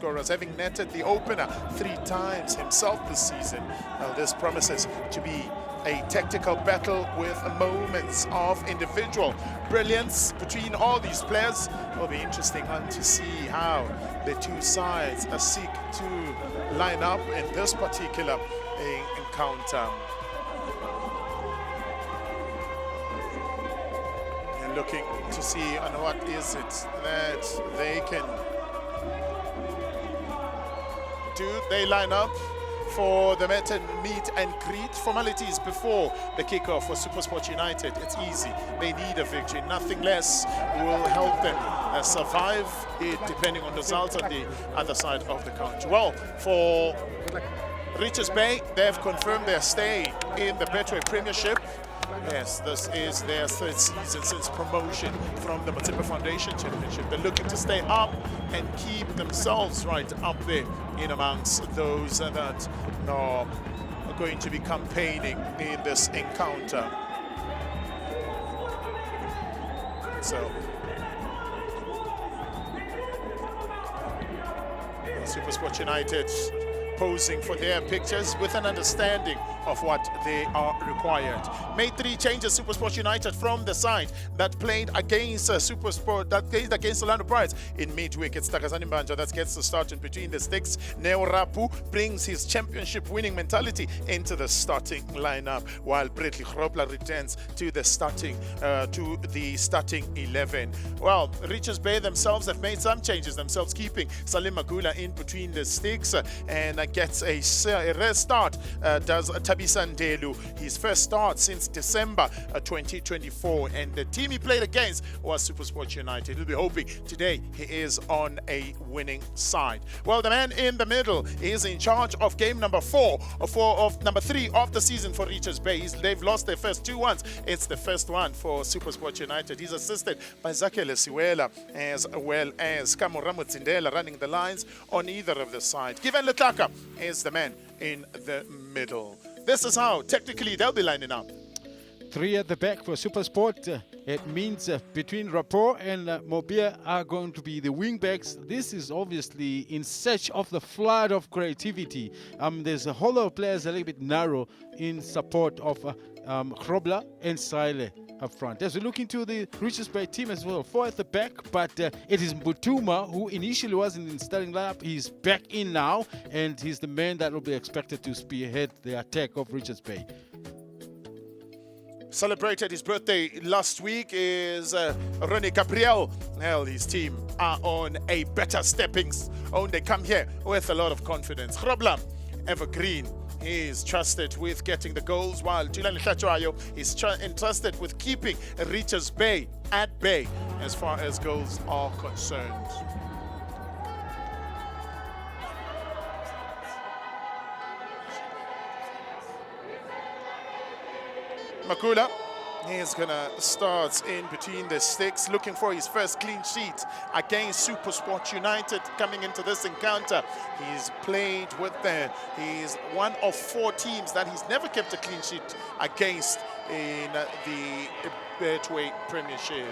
scorers, having netted the opener 3 times himself this season. Well, this promises to be a tactical battle with moments of individual brilliance between all these players. It will be interesting to see how the two sides seek to line up in this particular encounter. And looking to see on what is it that they can do. They line up for the meet and greet formalities before the kickoff for Supersport United. It's easy. They need a victory. Nothing less will help them survive it, depending on the results on the other side of the country. Well, for Richards Bay, they've confirmed their stay in the Betway Premiership. Yes, this is their 3rd season since promotion from the Motsepe Foundation Championship. They're looking to stay up and keep themselves right up there in amongst those that are going to be campaigning in this encounter. So, Supersport United posing for their pictures with an understanding of what they are required. Made 3 changes, Supersport United, from the side that played against Supersport, that played against Orlando Pirates in midweek. It's Takazani Mbanja that gets the start in between the sticks. Neo Rapu brings his championship winning mentality into the starting lineup, while Bradley Grobler returns to the starting 11. Well, Richards Bay themselves have made some changes themselves, keeping Salim Magula in between the sticks and gets a rare start. Does Tabisa Ndelu, his first start since December 2024, and the team he played against was Supersport United. He'll be hoping today he is on a winning side. Well, the man in the middle is in charge of game number 3 of the season for Richards Bay. They've lost their first 2 ones. It's the first one for Supersport United. He's assisted by Zakele Siwela as well as Kamora Mutsindela running the lines on either of the sides. Given Letaka is the man in the middle. This is how technically they'll be lining up. 3 at the back for Supersport. It means between Rapport and Mobia are going to be the wing backs. This is obviously in search of the flood of creativity. There's a whole lot of players a little bit narrow in support of Grobler and Sile up front. As we look into the Richards Bay team as well, 4 at the back, but it is Mbutuma, who initially wasn't in starting lineup. He's back in now, and he's the man that will be expected to spearhead the attack of Richards Bay. Celebrated his birthday last week is René Gabriel. Well, his team are on a better stepping stone. They come here with a lot of confidence. Grobler, evergreen. He is trusted with getting the goals, while Tulani Hlachwayo is entrusted with keeping Richards Bay at bay as far as goals are concerned. Makula, he's gonna start in between the sticks, looking for his first clean sheet against Supersport United coming into this encounter. He's played with he's one of 4 teams that he's never kept a clean sheet against in the Betway Premiership.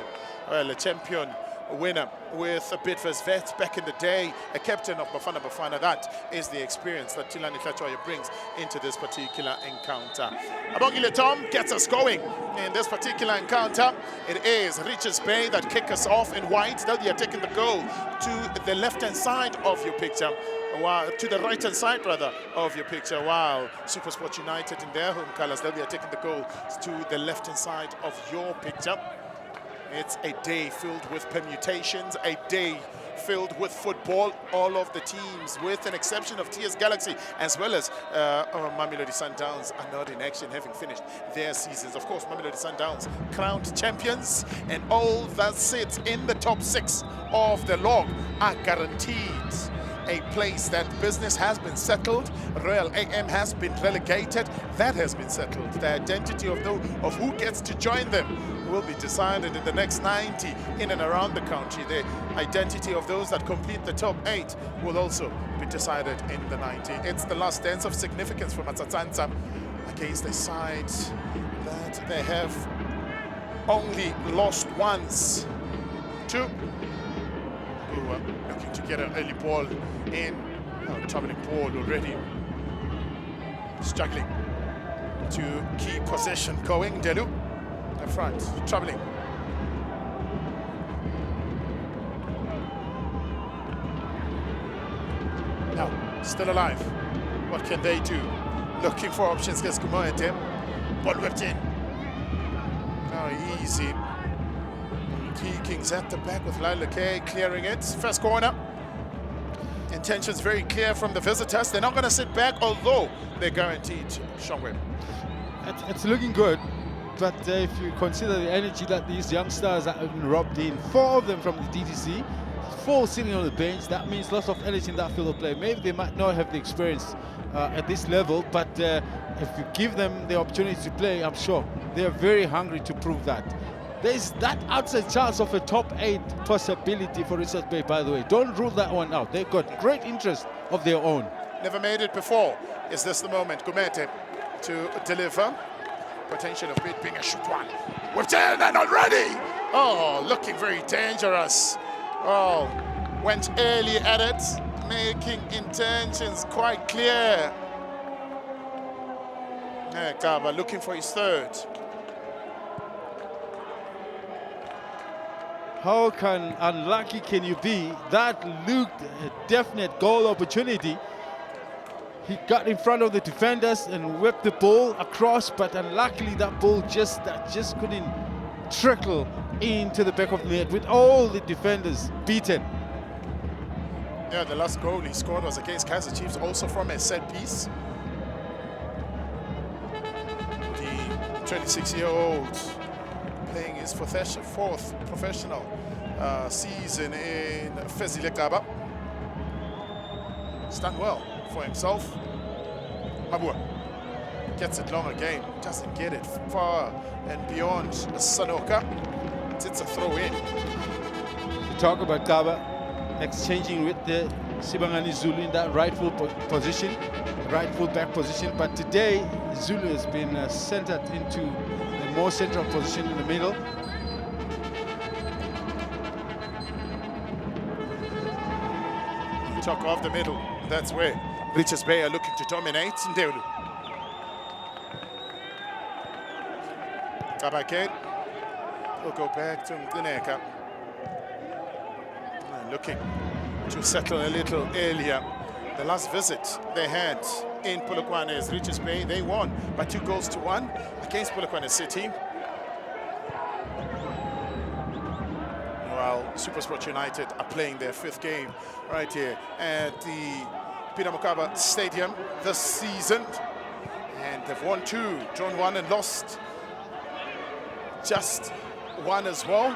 Well, a champion winner with a Bidvest vet back in the day, a captain of Bafana Bafana. That is the experience that Tilani Hlachwayo brings into this particular encounter. Abongile Tom gets us going in this particular encounter. It is Richards Bay that kick us off in white. They'll be taking the goal to the left-hand side of your picture. To the right-hand side, rather, of your picture, while Supersport United in their home colors, they'll be taking the goal to the left-hand side of your picture. It's a day filled with permutations, a day filled with football. All of the teams, with an exception of TS Galaxy, as well as Mamelodi Sundowns, are not in action, having finished their seasons. Of course, Mamelodi Sundowns crowned champions, and all that sits in the top 6 of the log are guaranteed a place. That business has been settled. Royal AM has been relegated. That has been settled. The identity of who gets to join them will be decided in the next 90 in and around the country. The identity of those that complete the top 8 will also be decided in the 90. It's the last dance of significance for Matsatsanza against a side that they have only lost once to Mabua looking to get an early ball in. Oh, troubling ball already. Struggling to keep possession going. Delu in front, troubling. Now, still alive. What can they do? Looking for options against Gumoete. Ball whipped in. Now easy. Kings at the back with Lila K clearing it. First corner. Intentions very clear from the visitors. They're not going to sit back, although they're guaranteed Shongwe. It's looking good, but if you consider the energy that these young stars have been robbed in, 4 of them from the DTC, 4 sitting on the bench, that means lots of energy in that field of play. Maybe they might not have the experience at this level, but if you give them the opportunity to play, I'm sure they're very hungry to prove that. There's that outside chance of a top 8 possibility for Richards Bay, by the way. Don't rule that one out. They've got great interest of their own. Never made it before. Is this the moment? Gumete to deliver. Potential of it being a shoot one. Whipped in and already! Oh, looking very dangerous. Oh, went early at it, making intentions quite clear. Kaba looking for his 3rd. How unlucky can you be? That looked a definite goal opportunity. He got in front of the defenders and whipped the ball across, but unluckily that ball just couldn't trickle into the back of the net with all the defenders beaten. Yeah, the last goal he scored was against Kaizer Chiefs, also from a set piece. The 26-year-old playing his 4th professional season in Fezile Kaba. He's done well for himself. Mabua gets it long again, doesn't get it far and beyond Sanoka. It's a throw in. You talk about Kaba exchanging with the Sibangani Zulu in that right full position, right full back position, but today Zulu has been centered into a more central position in the middle. Talk off the middle, that's where Richards Bay are looking to dominate. Ndewlu. Tabake will go back to Mguneka. Looking to settle a little earlier. The last visit they had in Polokwane's Richards Bay, they won by 2-1 against Polokwane City. While Supersport United are playing their 5th game right here at the Peter Mokaba Stadium this season. And they've won 2, drawn 1 and lost just 1 as well.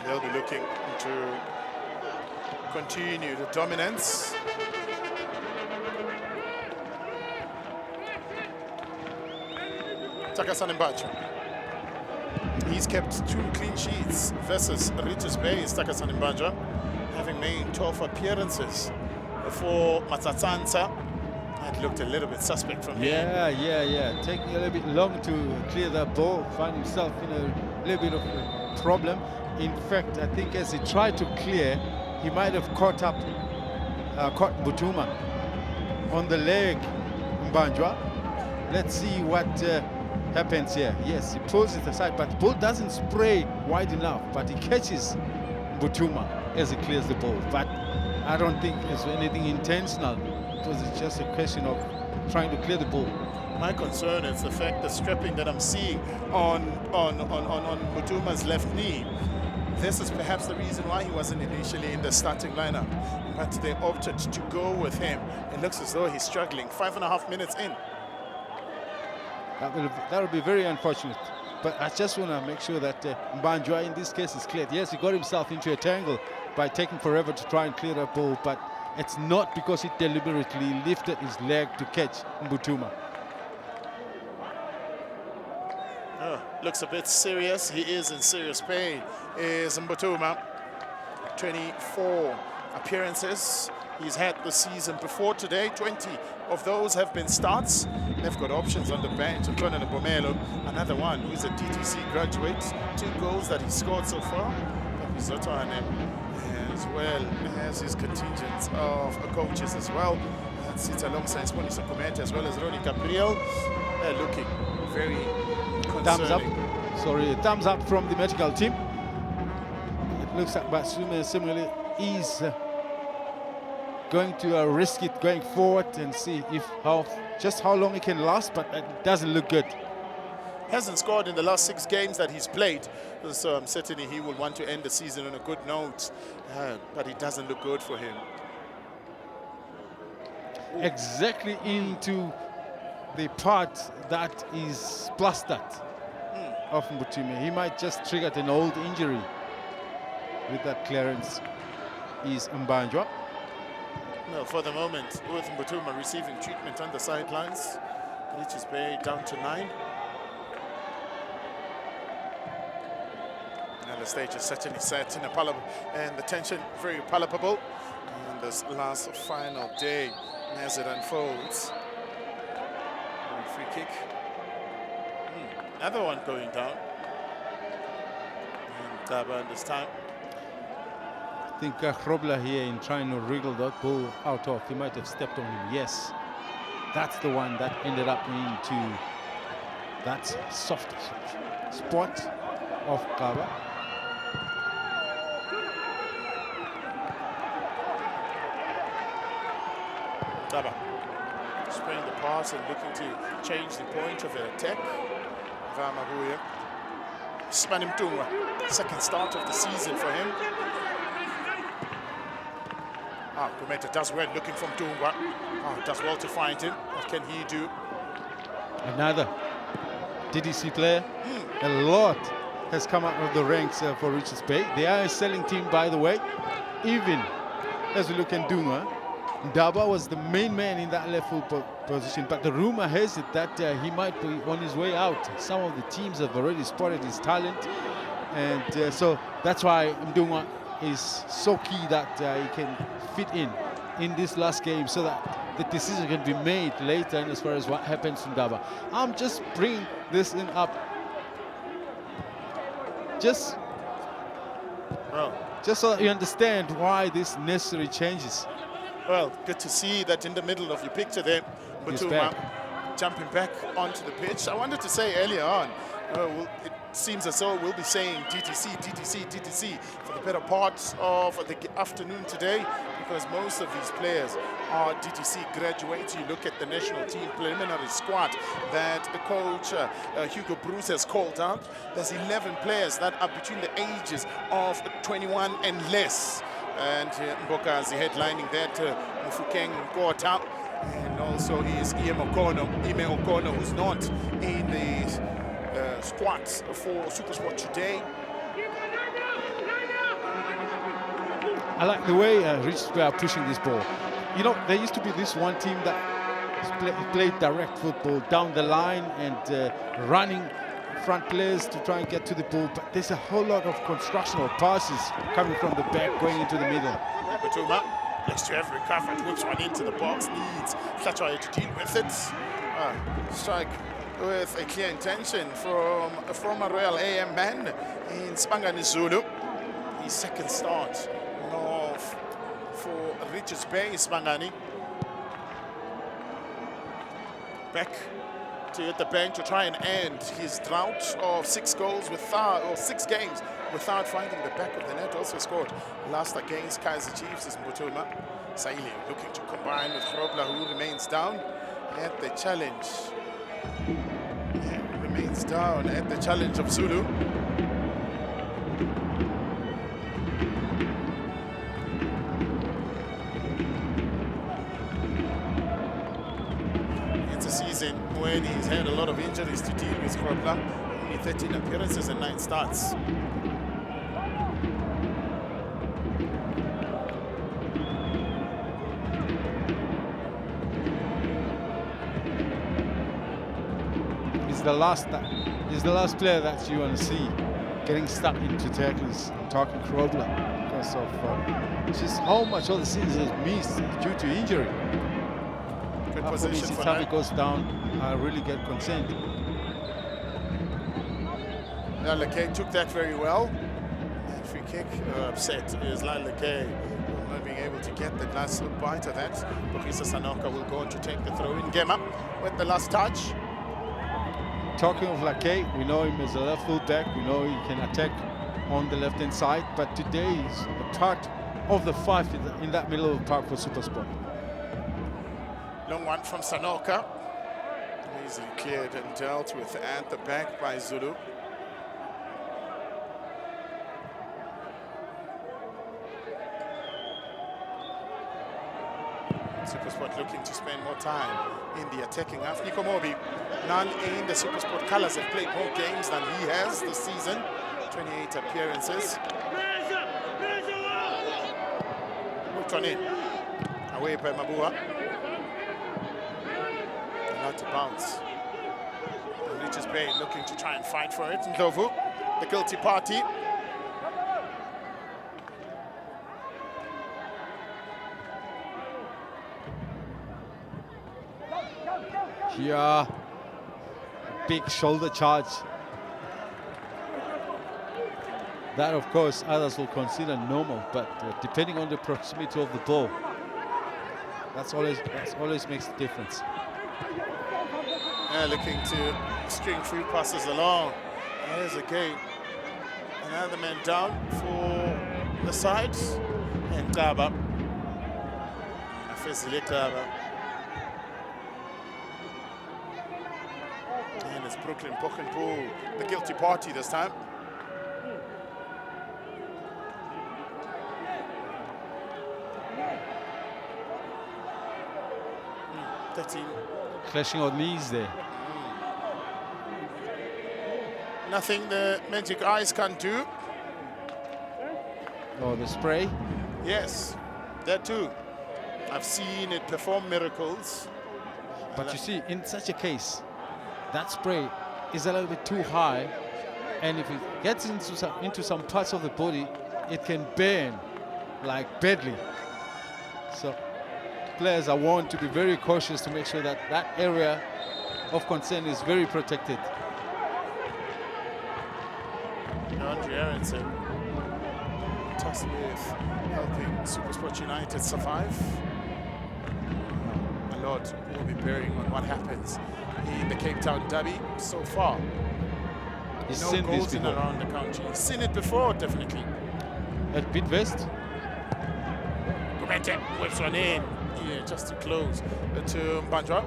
They'll be looking to continue the dominance. Takasan Mbacho. He's kept 2 clean sheets versus Richards Bay's Takasan Mbacho, having made 12 appearances for Matsatsansa. It looked a little bit suspect from him. Yeah. Taking a little bit long to clear that ball, find himself in a little bit of a problem. In fact, I think as he tried to clear, he might have caught Butuma on the leg, Mbanjwa. Let's see what happens here. Yes, he pulls it aside, but the ball doesn't spray wide enough, but he catches Butuma as he clears the ball. But I don't think it's anything intentional. It was just a question of trying to clear the ball. My concern is the fact the strapping that I'm seeing on Butuma's left knee. This is perhaps the reason why he wasn't initially in the starting lineup, but they opted to go with him. It looks as though he's struggling. 5.5 minutes in. That will be very unfortunate. But I just want to make sure that Mbanjwa in this case is cleared. Yes, he got himself into a tangle by taking forever to try and clear that ball, but it's not because he deliberately lifted his leg to catch Mbutuma. Looks a bit serious. He is in serious pain. Is Mbutuma, 24, appearances he's had this season before today. 20 of those have been starts. They've got options on the bench. Antonio Bomelo, another one who's a DTC graduate. 2 goals that he scored so far. Zotane, as well as his contingent of coaches as well. That sits alongside Sponisa Kumete as well as Ronnie Gabriel. They're looking very concerning. Thumbs up. Sorry, thumbs up from the medical team. It looks like Basume similarly is going to risk it going forward and see if just how long it can last, but it doesn't look good. Hasn't scored in the last 6 games that he's played, so certainly he will want to end the season on a good note, but it doesn't look good for him. Exactly into the part that is plastered of Mbutume. He might just trigger an old injury with that clearance. Is Mbanjwa. No, for the moment, with Mbutume receiving treatment on the sidelines. Richards Bay down to 9. And the stage is certainly set in a palpable, and the tension very palpable in this last final day as it unfolds. And free kick. Another one going down. And Gaba this time. I think Krobler here in trying to wriggle that ball out of, he might have stepped on him. Yes, that's the one that ended up into that soft spot of Gaba. Gaba spraying the pass and looking to change the point of the attack. Vamabuya. Smanim Tunga, second start of the season for him. Kumeta does well looking from Tunga. Does well to find him. What can he do? Another DDC player. A lot has come out of the ranks for Richards Bay. They are a selling team, by the way. Even as we look at Dunga, Daba was the main man in that left full position, but the rumor has it that he might be on his way out. Some of the teams have already spotted his talent, and so that's why Mdunga is so key that he can fit in this last game, so that the decision can be made later in as far as what happens to Daba. I'm just bringing this in up just so that you understand why this necessary changes. Well, good to see that in the middle of your picture there, Mbutume jumping back onto the pitch. I wanted to say earlier on, it seems as though we'll be saying DTC, DTC, DTC for the better part of the afternoon today, because most of these players are DTC graduates. You look at the national team preliminary squad that the coach Hugo Bruce has called out. There's 11 players that are between the ages of 21 and less. And Mbokazi headlining that, Mufukeng Nkota, and also is Ime Okono, who's not in the squad for Supersport today. I like the way Richards are pushing this ball. You know, there used to be this one team that played direct football down the line and running front players to try and get to the ball, but there's a whole lot of constructional passes coming from the back going into the middle. Mbutume, next to every cover, whips one into the box, needs Fletcher to deal with it. Strike with a clear intention from a former Royal AM man in Spangani Zulu. His second start for Richards Bay Spangani. Back to the bench to try and end his drought of 6 goals or 6 games without finding the back of the net. Also scored last against Kaizer Chiefs is Mbutume. Saili looking to combine with Krobler, who remains down at the challenge. Remains down at the challenge of Zulu. It's a season when he's had a lot of injuries to deal with. Krobler, only 13 appearances and 9 starts. He's the last player that you want to see getting stuck into tackles. I'm talking Krobler, because of just how much of the season has missed due to injury. Good For me, position since for Tavi that. goes down, I really get concerned. Lalake took that very well. And free kick upset is Lalake not being able to get the last bite of that. Bokisa Sanoka will go on to take the throw-in. Gema with the last touch. Talking of Lake, we know him as a left full back. We know he can attack on the left-hand side, but today is a part of the five in that middle of the park for Supersport. Long one from Sanoka. Easily cleared and dealt with at the back by Zulu. Supersport looking to spend more time in the attacking half. Nico Mobi, none in the Supersport colours, have played more games than he has this season. 28 appearances. Moved on in. Away by Mabua. Not to bounce. Richards Bay looking to try and fight for it. Ndlovu, the guilty party. Here, big shoulder charge. That, of course, others will consider normal, but depending on the proximity of the ball, that always makes a difference. Looking to string few passes along. There's again another man down for the sides, and Kaba. Afezile Kaba. And it's Brooklyn Pokenpool, the guilty party this time. Clashing on knees there. Nothing the magic eyes can do. Oh, the spray. Yes, that too. I've seen it perform miracles. But you see, in such a case, that spray is a little bit too high, and if it gets into some parts of the body, it can burn like badly. So players are warned to be very cautious to make sure that that area of concern is very protected. Andre Aronson tasked with helping Supersport United survive. A lot will be bearing on what happens in the Cape Town derby so far. He's no seen goals this in before. around the country. He's seen it before, definitely. At Bidvest, Gumete whips one in. Yeah, just to close to Mbanjwa.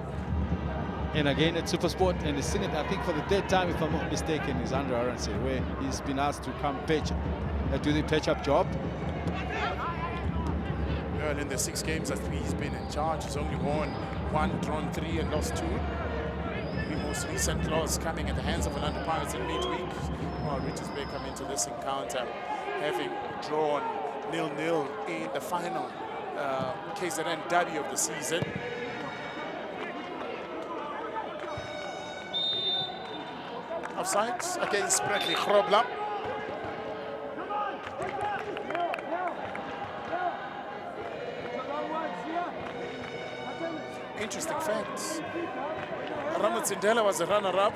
and again at Supersport, and he's seen it, I think, for the third time, if I'm not mistaken, is Andre Aronson, where he's been asked to come do the patch-up job. Well, in the 6 games that he's been in charge, he's only won 1, drawn 3, and lost 2. The most recent loss coming at the hands of Orlando Pirates in midweek. Well, Richards Bay come into this encounter having drawn 0-0 in the final KZN derby of the season. Offside against Bradley Grobler. Interesting facts. Ramatsindela was a runner-up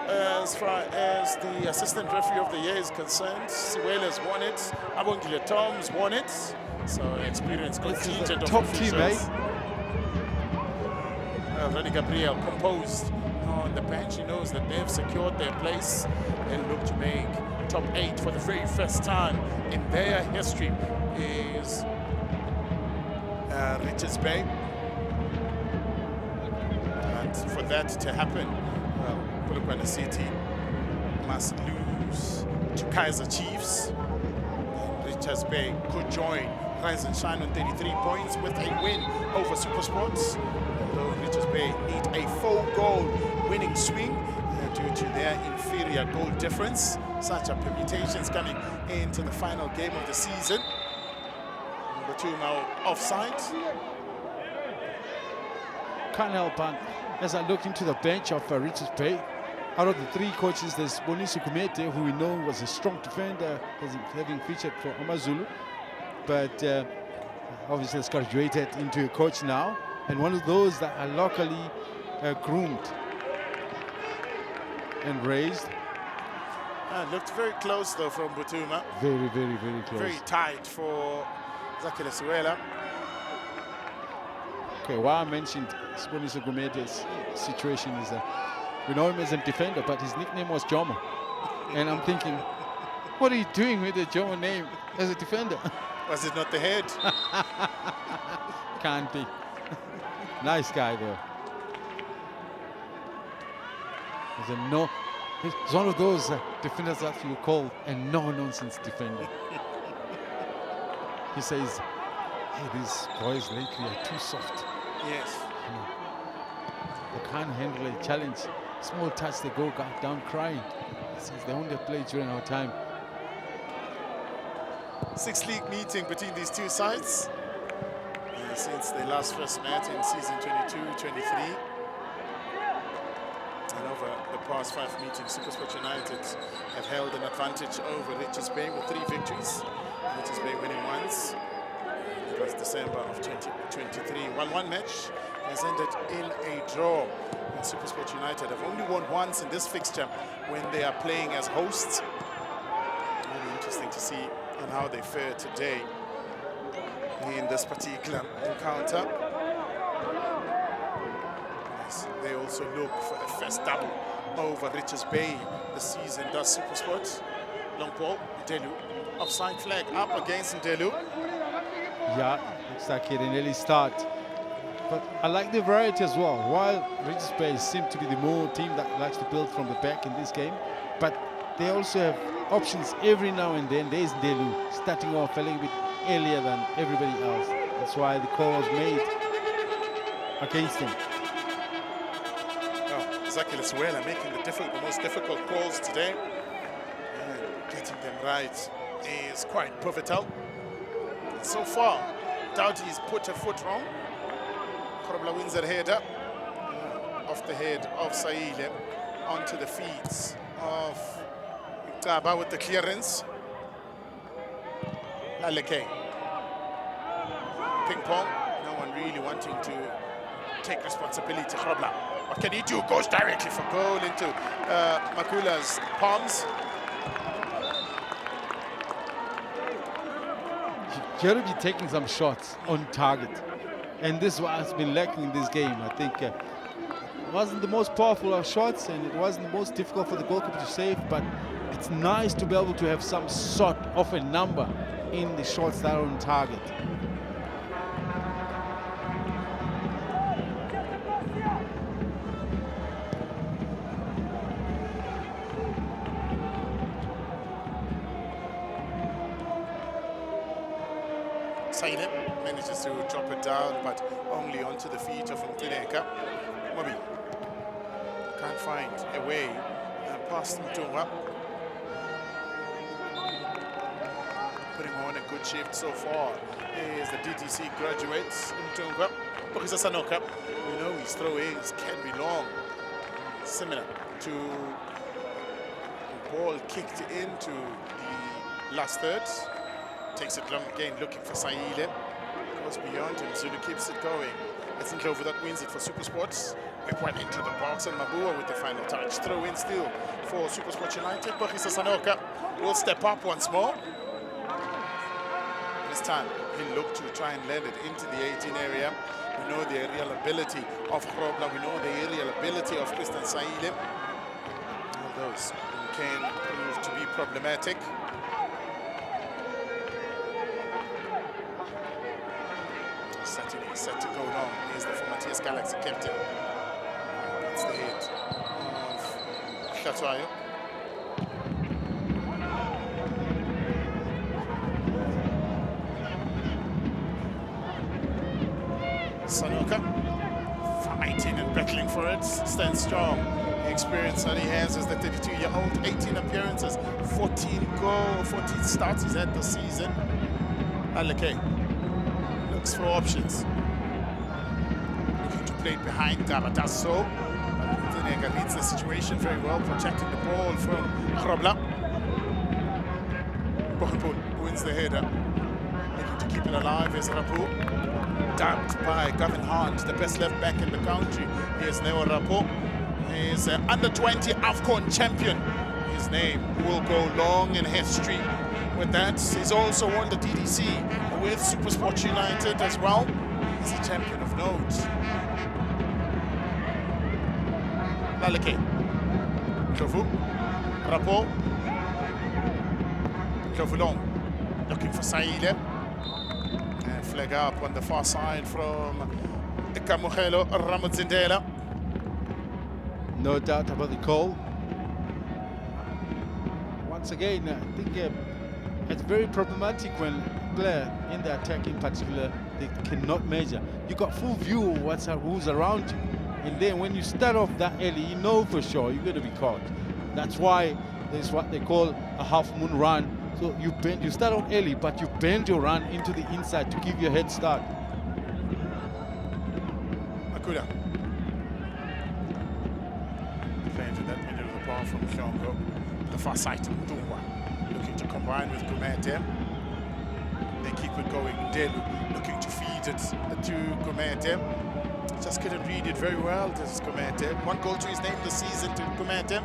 as far as the assistant referee of the year is concerned. Siwele's won it. Abongile Toms won it. So experienced contingent of top officials. team, eh? Rani Gabriel composed on the bench. He knows that they've secured their place and look to make top 8 for the very first time in their history is Richards Bay. And for that to happen, well, Polokwane City must lose to Kaizer Chiefs. And Richards Bay could join Rise and Shine on 33 points with a win over Supersports. Although Richards Bay need a 4-goal winning swing due to their inferior goal difference. Such are permutations coming into the final game of the season. Number 2 now offside. Can't help but, as I look into the bench of Richards Bay, out of the 3 coaches, there's Bonisu Kumete, who we know was a strong defender, having featured for Amazulu. but obviously has graduated into a coach now, and one of those that are locally groomed and raised. Looked very close though from Butuma. Very, very, very close. Very tight for Zaki Lesuela. Okay, why I mentioned Siboniso Gumede's situation is that we know him as a defender, but his nickname was Jomo. And I'm thinking, what are you doing with the Jomo name as a defender? Was it not the head? Can't be. Nice guy though. He's one of those defenders that you call a no-nonsense defender. He says, hey, these boys lately are too soft. Yes. They can't handle a challenge. Small touch, they go down crying. He says they only play during our time. Sixth league meeting between these two sides since they last first met in season 22-23. And over the past 5 meetings, Supersport United have held an advantage over Richards Bay with 3 victories. Richards Bay winning once. It was December of 2023. 1-1 match has ended in a draw. And Supersport United have only won once in this fixture when they are playing as hosts. Really interesting to see on how they fare today in this particular encounter. They also look for the first double over Richards Bay this season. Does Supersport. Long ball, Ndelu. Offside flag up against Ndelu. Yeah, looks like an early start. But I like the variety as well. While Richards Bay seem to be the more team that likes to build from the back in this game, but they also have options every now and then. There's Ndelu starting off a little bit earlier than everybody else. That's why the call was made against him. Zaki Lesuela making the most difficult calls today. And getting them right is quite pivotal. And so far, Doughty's put a foot wrong. Krobla wins that header off the head of Saile onto the feet of Taba with the clearance. Aleke. Ping pong. No one really wanting to take responsibility. Krobla. What can he do? Goes directly for goal into Makula's palms. You got to be taking some shots on target. And this is what has been lacking in this game. I think it wasn't the most powerful of shots and it wasn't the most difficult for the goalkeeper to save, but it's nice to be able to have some sort of a number in the shots that are on target. Saile manages to drop it down, but only onto the feet of Mtineka. Mobi can't find a way past Mtunga. Putting on a good shift so far is the DTC graduate, Mtunga. Bokisa Sanoka. We know his throw-ins can be long. Similar to the ball kicked into the last third. Takes it long again, looking for Saile. Goes beyond him, Zulu keeps it going. It's Ndlovu that wins it for Supersport. Whip one into the box and Mabua with the final touch. Throw in still for Supersport United. Bokisa Sanoka will step up once more. This time he'll look to try and land it into the 18 area. We know the aerial ability of Krobla. We know the aerial ability of Christian Saile. All those can prove to be problematic. Set to go long. Here's the for Matthias Galaxy captain. That's the head of Hlatwayo. Sanoka fighting and battling for it. Stands strong. The experience that he has as the 32-year-old. 18 appearances, 14 starts he's had this season. Aleke looks for options. Looking to play behind Daba, does so. Tineka reads the situation very well, protecting the ball from Krobla. Bohapul wins the header. Looking to Keeping alive is Rapo. Dubbed by Gavin Hunt, the best left back in the country. Here's Neo Rapo. He's under 20 AFCON champion. His name will go long in history. With that, he's also won the DDC with Supersport United as well. He's a champion of note. Laleke. Kofu. Rapo. Kovulong. Looking for Saile. And flag up on the far side from Kamuhelo Ramudzindela. No doubt about the call. Once again, I think it's very problematic when a player in the attack in particular, they cannot measure. You got full view of who's around you. And then when you start off that early, you know for sure you're going to be caught. That's why there's what they call a half moon run. So you start off early, but you bend your run into the inside to give you a head start. Akuda. Playing to that middle of the ball from Shongo. The far side to Mdungwa. Looking to combine with Gumete. They keep it going. Delu looking to feed it to Gumete. Just couldn't read it very well, this Gumete. 1 goal to his name this season to Gumete.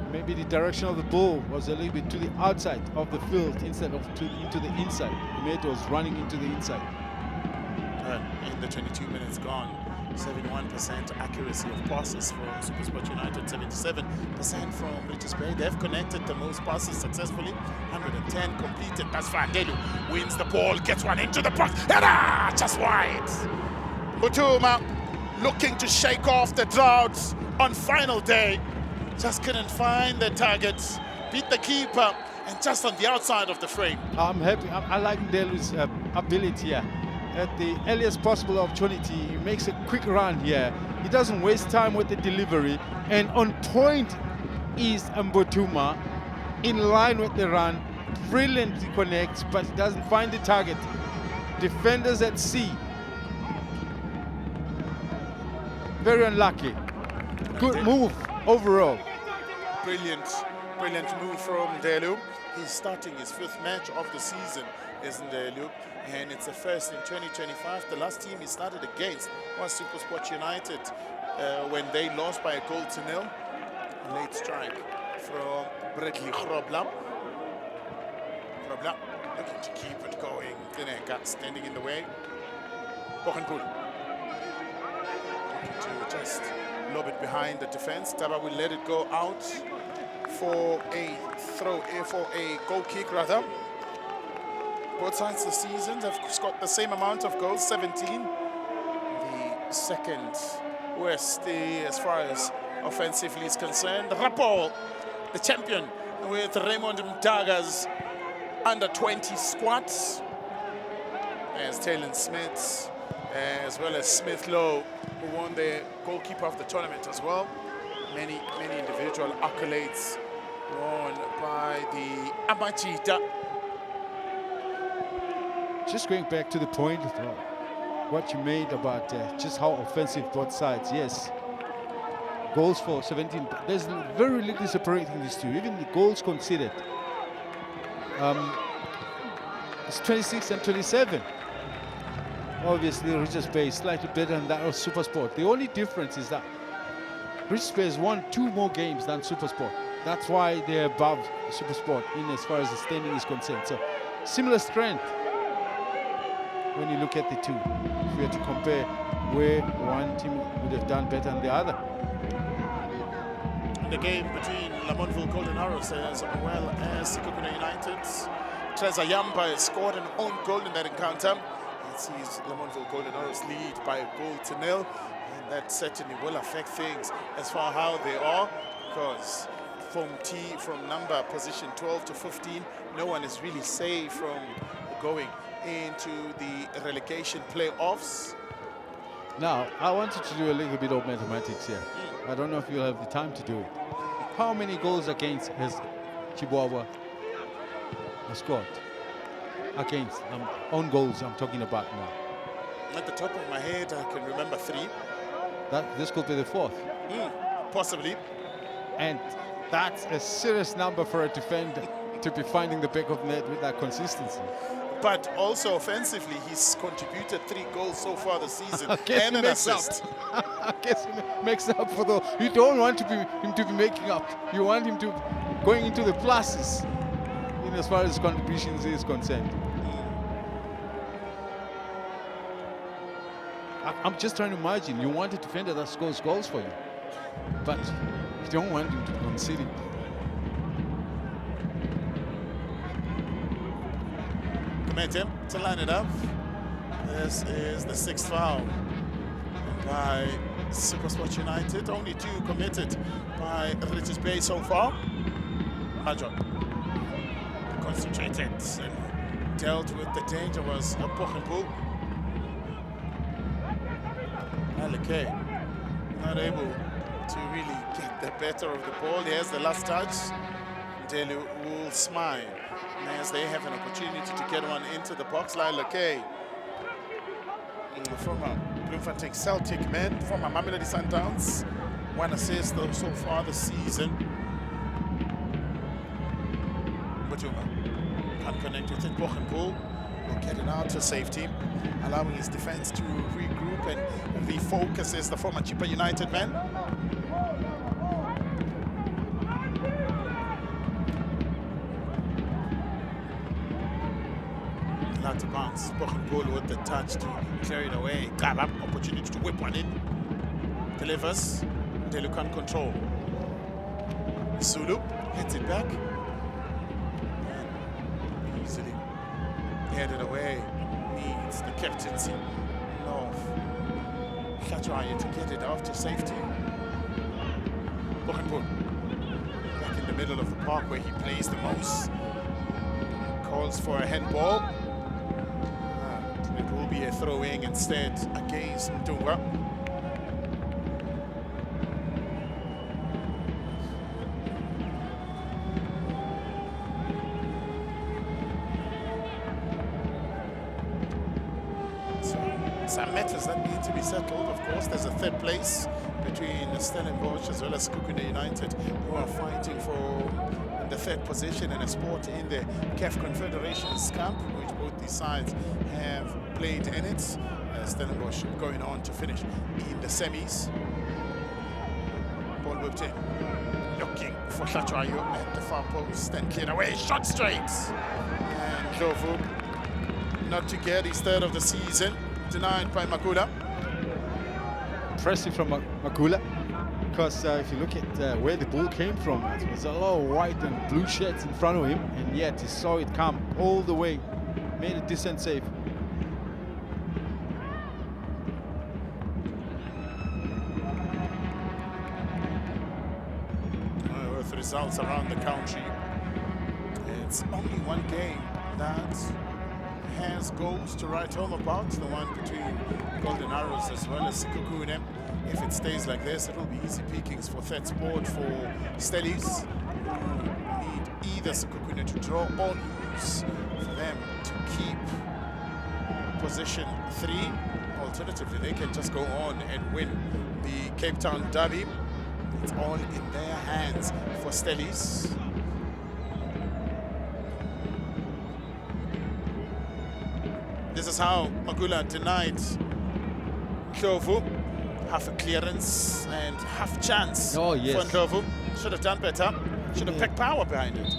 Maybe the direction of the ball was a little bit to the outside of the field instead of into the inside. Gumete was running into the inside. In the 22 minutes gone, 71% accuracy of passes from Supersport United, 77% from Richards Bay. They've connected the most passes successfully, 110 completed. That's Vandelu wins the ball, gets one into the box, and just wide. Mutuma looking to shake off the drought on final day. Just couldn't find the target, beat the keeper, and just on the outside of the frame. I'm happy. I like Ndelu's ability here. At the earliest possible opportunity, he makes a quick run here. He doesn't waste time with the delivery. And on point is Mbotuma, in line with the run. Brilliantly connects, but he doesn't find the target. Defenders at sea. Very unlucky. Good move overall. Brilliant move from Ndelu. He's starting his 5th match of the season, is Ndelu, and it's the first in 2025. The last team he started against was Supersport United when they lost by 1-0. Late strike from Bradley Grobla. Grobla looking to keep it going. Tineka standing in the way. Bogenpoel looking to just lob it behind the defense. Taba will let it go out for a goal kick rather. Both sides this season have got the same amount of goals, 17. The second worst as far as offensively is concerned. Rapo, the champion, with Raymond Mdaga's under 20 squads. As Taylor Smith, as well as Smith Lowe, who won the goalkeeper of the tournament as well. Many individual accolades won by the Amachita. Just going back to the point of what you made about just how offensive both sides. Yes, goals for 17. There's very little separating these two. Even the goals considered. It's 26 and 27. Obviously, Richards Bay is slightly better than that of Supersport. The only difference is that Richards Bay has won 2 more games than Supersport. That's why they're above Supersport in as far as the standing is concerned. So, similar strength when you look at the two. If we were to compare where one team would have done better than the other. The game between Lamontville Golden Arrows as well as Sikukuna United. Treza Yamba has scored an own goal in that encounter. It sees Lamontville Golden Arrows lead by 1-0, and that certainly will affect things as far how they are, because from number position 12 to 15, no one is really safe from going into the relegation playoffs. Now, I wanted to do a little bit of mathematics here. I don't know if you'll have the time to do it. How many goals against has Chihuahua scored? Against own goals I'm talking about now. At the top of my head, I can remember 3. This could be the 4th. Possibly. And that's a serious number for a defender to be finding the back of net with that consistency. but also offensively, he's contributed 3 goals so far this season Guess and he an makes up. assist. I guess he makes up for the. You don't want him to be making up. You want him to going into the pluses, in as far as contributions is concerned. I'm just trying to imagine. You want a defender that scores goals for you, but you don't want him to be conceding. Commit him to line it up. This is the 6th foul by Supersport United. Only 2 committed by Richards Bay so far. Major concentrated and dealt with the danger was a Pochenpoel. Okay, not able to really get the better of the ball. Here's the last touch. Delu will smile. And as they have an opportunity to get one into the box, Lileke, former Bloemfontein Celtic man, former Mamelodi Sundowns, 1 assist though so far this season. Butuma can't connect with it. Pochenpoel will get it out to safety, allowing his defense to regroup and refocus as the former Chippa United man. Allowed to bounce. Pochenpoel with the touch to clear it away. Grab up, opportunity to whip one in. Delivers. Delu can't control. Zulu hits it back. And easily headed away. Needs the captaincy of Khatwaya to get it off to safety. Pochenpoel back in the middle of the park where he plays the most. Calls for a handball. It will be a throw-in instead against Ndunga. Some matters that need to be settled. Of course, there's a 3rd place between Stellenbosch as well as Sekhukhune United, who are fighting for the 3rd position and a spot in the CAF Confederations Cup, which both these sides have played in it. Stellenbosch going on to finish in the semis. Ball whipped in, looking for Khatwaya at the far post and cleared away, shot straight. And Ndlovu, not to get his 3rd of the season, denied by Makula. Impressive from Makula, because if you look at where the ball came from, it was a lot of white and blue shirts in front of him, and yet he saw it come all the way, made a decent save. With results around the country, it's only one game that has goals to write home about, the one between Golden Arrows as well as Sekhukhune. If it stays like this, it will be easy pickings for third sport for Stellies, who need either Sekhukhune to draw or lose for them to keep position 3. Alternatively, they can just go on and win the Cape Town Derby. It's all in their hands for Stellies. This is how Magula denied Ndlovu. Half a clearance and half chance for Ndlovu. Should have done better. Should have packed power behind it.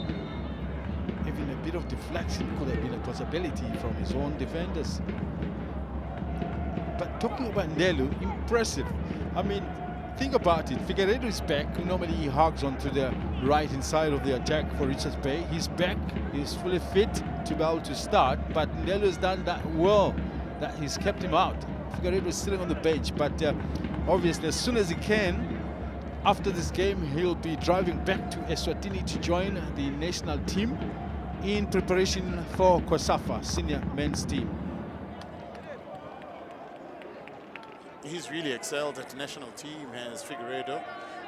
Even a bit of deflection could have been a possibility from his own defenders. But talking about Ndelu, impressive. I mean, think about it. Figueiredo is back. Normally he hogs onto the right-hand side of the attack for Richards Bay. He's back. He's fully fit to be able to start. But Ndelu has done that well, that he's kept him out. Figueiredo is sitting on the bench. But obviously, as soon as he can, after this game, he'll be driving back to Eswatini to join the national team in preparation for COSAFA senior men's team. He's really excelled at the national team, has Figueiredo.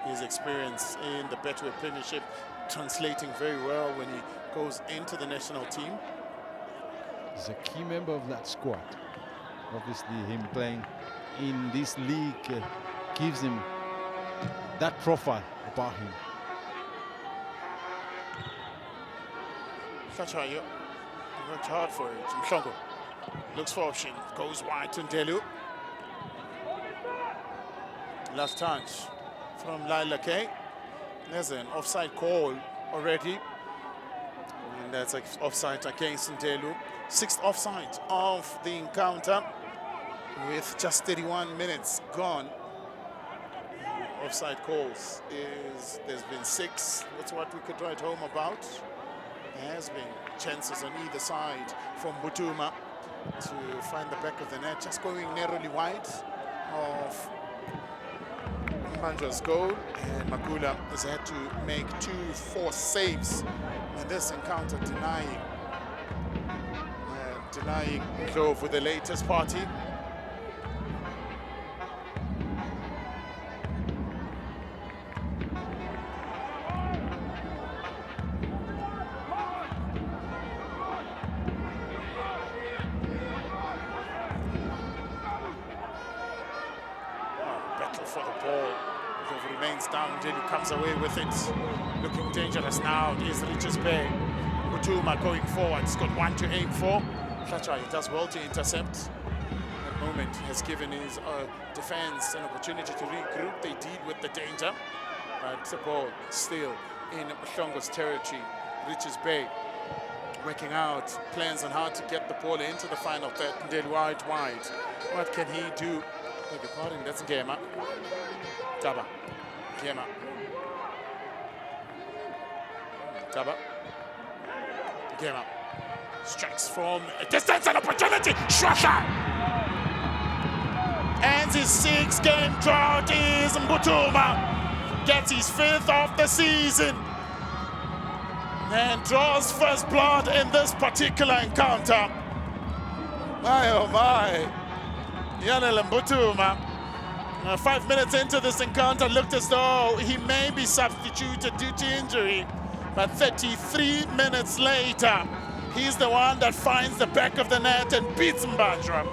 His experience in the Betway Premiership translating very well when he goes into the national team. He's a key member of that squad. Obviously, him playing in this league gives him that profile about him. Khatwaya Worked hard for it. Mhlongo looks for option, goes wide to Ndelu. Last touch from Laila K. There's an offside call already. And that's like offside against Ndelu. Sixth offside of the encounter with just 31 minutes gone. Offside calls there's been 6. That's what we could write home about. There has been chances on either side from Butuma to find the back of the net, just going narrowly wide of Mbanjwa's goal, and Makula has had to make 2 forced saves in this encounter, denying Clove with the latest party. For the ball, Clove remains down. Ndelu comes away with it, looking dangerous now. Here's Richards Bay. Butuma going forward. He's got 1 to aim for. Thatcher, he does well to intercept. That moment has given his defense an opportunity to regroup. They deal with the danger, but the ball still in Mhlongo's territory. Richards Bay working out plans on how to get the ball into the final third. Ndelu wide. What can he do? Beg your pardon, that's Ngema. Taba. Ngema. Taba. Ngema. Strikes from a distance, an opportunity. Shwasha! Ends his 6-game drought is Butuma. Gets his 5th of the season. And draws first blood in this particular encounter. My oh my. Yanel Butuma, 5 minutes into this encounter, looked as though he may be substituted due to injury. But 33 minutes later, he's the one that finds the back of the net and beats Mbanjwa.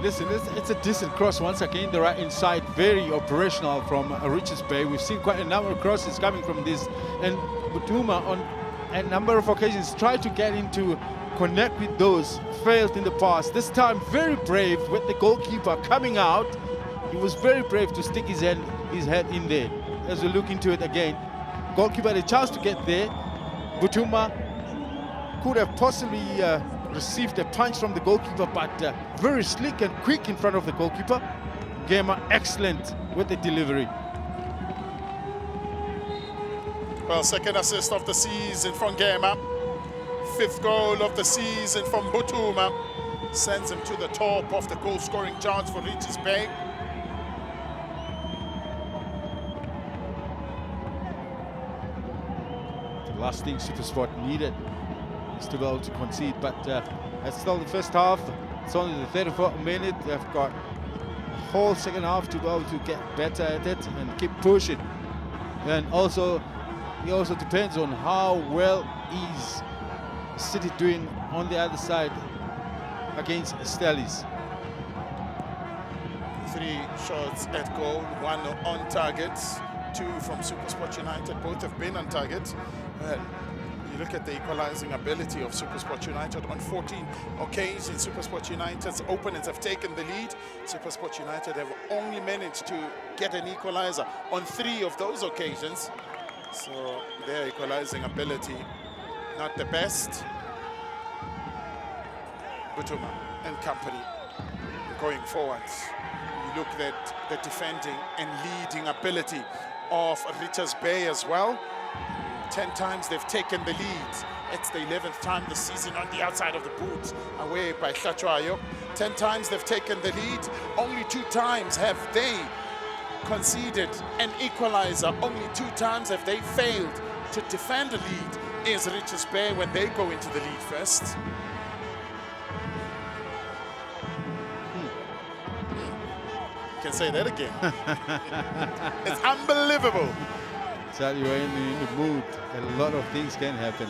Listen, it's a decent cross once again, the right inside, very operational from Richards Bay. We've seen quite a number of crosses coming from this, and Butuma on a number of occasions tried to get into connect with those, failed in the past. This time very brave with the goalkeeper coming out. He was very brave to stick his head in there. As we look into it again, goalkeeper had a chance to get there. Butuma could have possibly received a punch from the goalkeeper, but very slick and quick in front of the goalkeeper. Ngema excellent with the delivery. Well, second assist of the season from Ngema. 5th goal of the season from Butuma. Sends him to the top of the goal-scoring charts for Richards Bay. The last thing Supersport needed is to be able to concede, but that's still the first half. It's only the 34th minute. They've got a whole second half to be able to get better at it and keep pushing. And also, it also depends on how well is City doing on the other side against Stellies. 3 shots at goal, 1 on target, 2 from Supersport United. Both have been on target. You look at the equalizing ability of Supersport United. On 14 occasions, Supersport United's opponents have taken the lead. Supersport United have only managed to get an equalizer on 3 of those occasions. So their equalizing ability not the best. Butuma and company going forwards. You look at the defending and leading ability of Richards Bay as well. 10 times they've taken the lead. It's the 11th time this season on the outside of the boot, away by Hlachwayo. 10 times they've taken the lead. Only 2 times have they conceded an equalizer. Only 2 times have they failed to defend a lead. Is Richards Bay when they go into the lead first. You can say that again. It's unbelievable. Tell you, when you're in the mood, a lot of things can happen.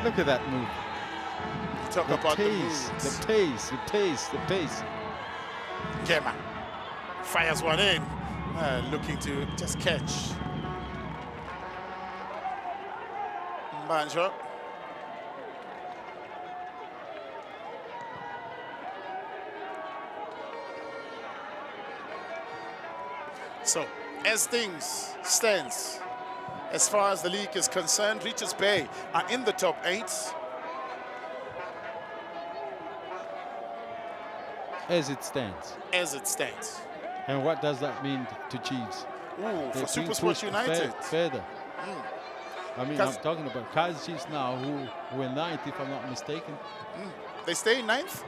Look at that move. Talk about the moves. The pace. Ngema fires one in, looking to just catch Mbanjwa. So, as things stands, as far as the league is concerned, Richards Bay are in the top 8. As it stands. As it stands. And what does that mean to Chiefs? Ooh, for They're being Supersport pushed United. further. I mean, I'm Cause- talking about Kaiser Chiefs now, who were 9th, if I'm not mistaken. They stay in 9th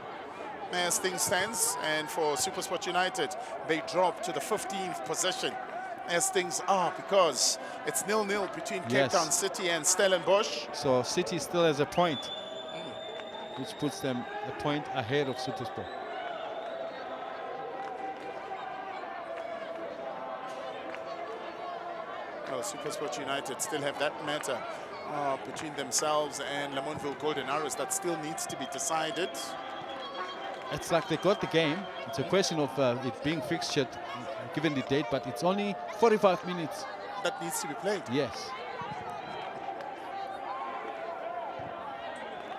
as things stands, and for Supersport United, they drop to the 15th position as things are, because it's 0-0 between Cape Town City and Stellenbosch. So City still has a point, which puts them a point ahead of Supersport. Well, Supersport United still have that matter between themselves and Lamontville Golden Arrows that still needs to be decided. It's like they got the game. It's a question of it being fixtured, given the date, but it's only 45 minutes. That needs to be played. Yes.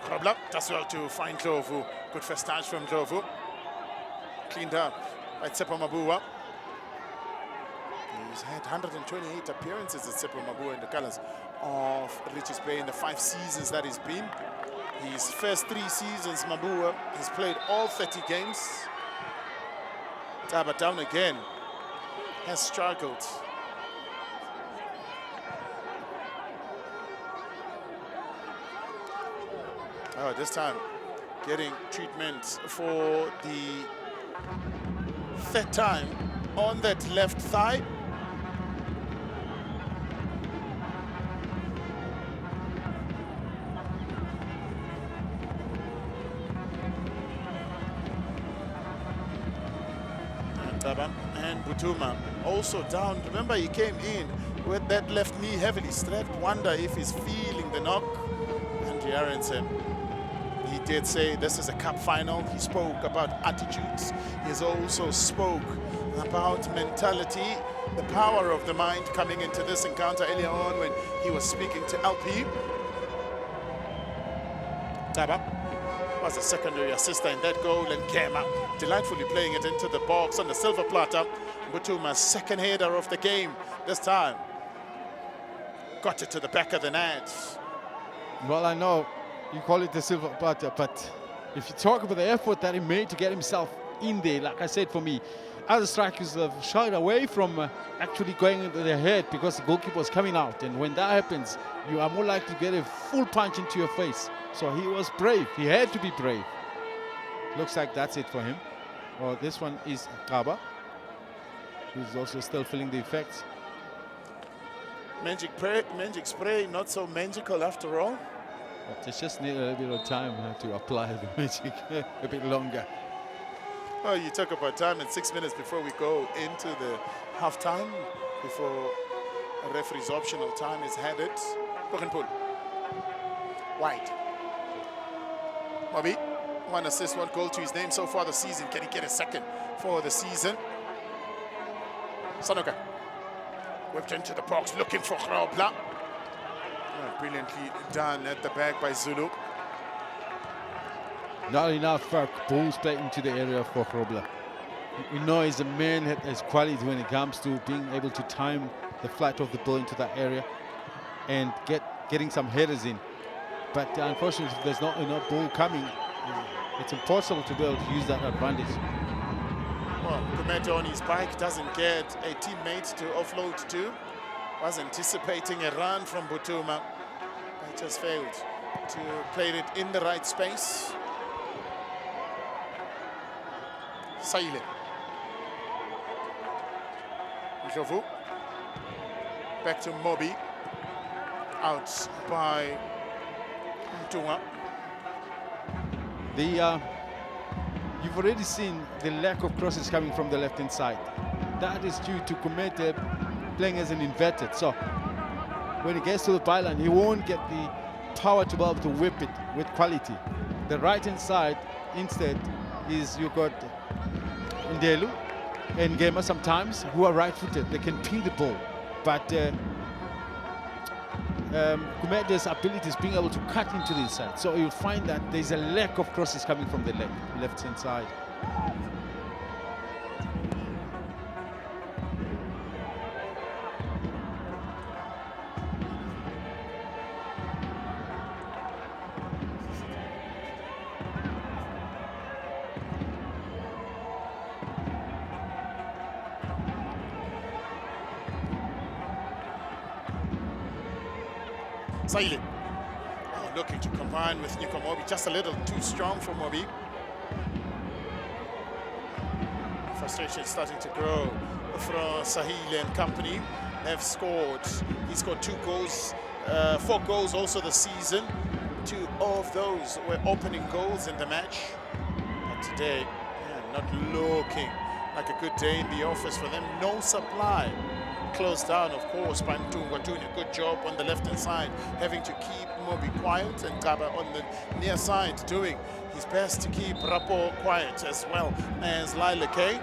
Grobler does well to find Ndlovu. Good first touch from Ndlovu. Cleaned up by Tsepo Mabua. He's had 128 appearances at Tsepo Mabua in the colours of Richards Bay in the 5 seasons that he's been. His first 3 seasons, Mabua, he's played all 30 games. Taba down again, has struggled. Oh, this time getting treatment for the 3rd time on that left thigh. And Butuma also down. Remember, he came in with that left knee heavily strapped. Wonder if he's feeling the knock. And Aronson, he did say this is a cup final. He spoke about attitudes. He's also spoke about mentality, the power of the mind coming into this encounter earlier on when he was speaking to LP. Taba was a secondary assister in that goal, and Kema delightfully playing it into the box on the silver platter. Butuma's second header of the game this time. Got it to the back of the net. Well, I know you call it the silver platter, but if you talk about the effort that he made to get himself in there, like I said, for me, other strikers have shied away from actually going into their head because the goalkeeper was coming out. And when that happens, you are more likely to get a full punch into your face. So he was brave. He had to be brave. Looks like that's it for him. Well, this one is Kaba, who's also still feeling the effects. Magic spray, not so magical after all. But they just need a little bit of time to apply the magic a bit longer. Oh, you talk about time, and 6 minutes before we go into the half-time, before a referee's optional time is headed. Pull. Wide. Mobi, 1 assist, 1 goal to his name so far this season. Can he get a second for the season? Sanoka whipped into the box, looking for Grobler. Oh, brilliantly done at the back by Zulu. Not enough balls played into the area for Grobler. We know he's a man that has quality when it comes to being able to time the flight of the ball into that area and getting some headers in. But unfortunately, if there's not enough ball coming, it's impossible to be able to use that advantage. Well, Kumeta on his bike doesn't get a teammate to offload to. Was anticipating a run from Butuma, but just failed to play it in the right space. Saile. Ndlovu. Back to Mobi. Out by Mtunga. You've already seen the lack of crosses coming from the left-hand side. That is due to Kumete playing as an inverted. So when he gets to the byline, he won't get the power to be able to whip it with quality. The right-hand side, instead, is you've got Ndelu and Gema sometimes, who are right-footed. They can ping the ball. But Kumete's ability is being able to cut into the inside. So you'll find that there's a lack of crosses coming from the left-hand side. Saile. Looking to combine with Nico Mobi, just a little too strong for Mobi. Frustration starting to grow from Sahile and company. They've scored. He scored 2 goals, 4 goals also this season. 2 of those were opening goals in the match. But today, not looking like a good day in the office for them. No supply. Closed down, of course, by Mtungwa, doing a good job on the left-hand side, having to keep Mobi quiet, and Gaba on the near side doing his best to keep Rapo quiet, as well as Lila K.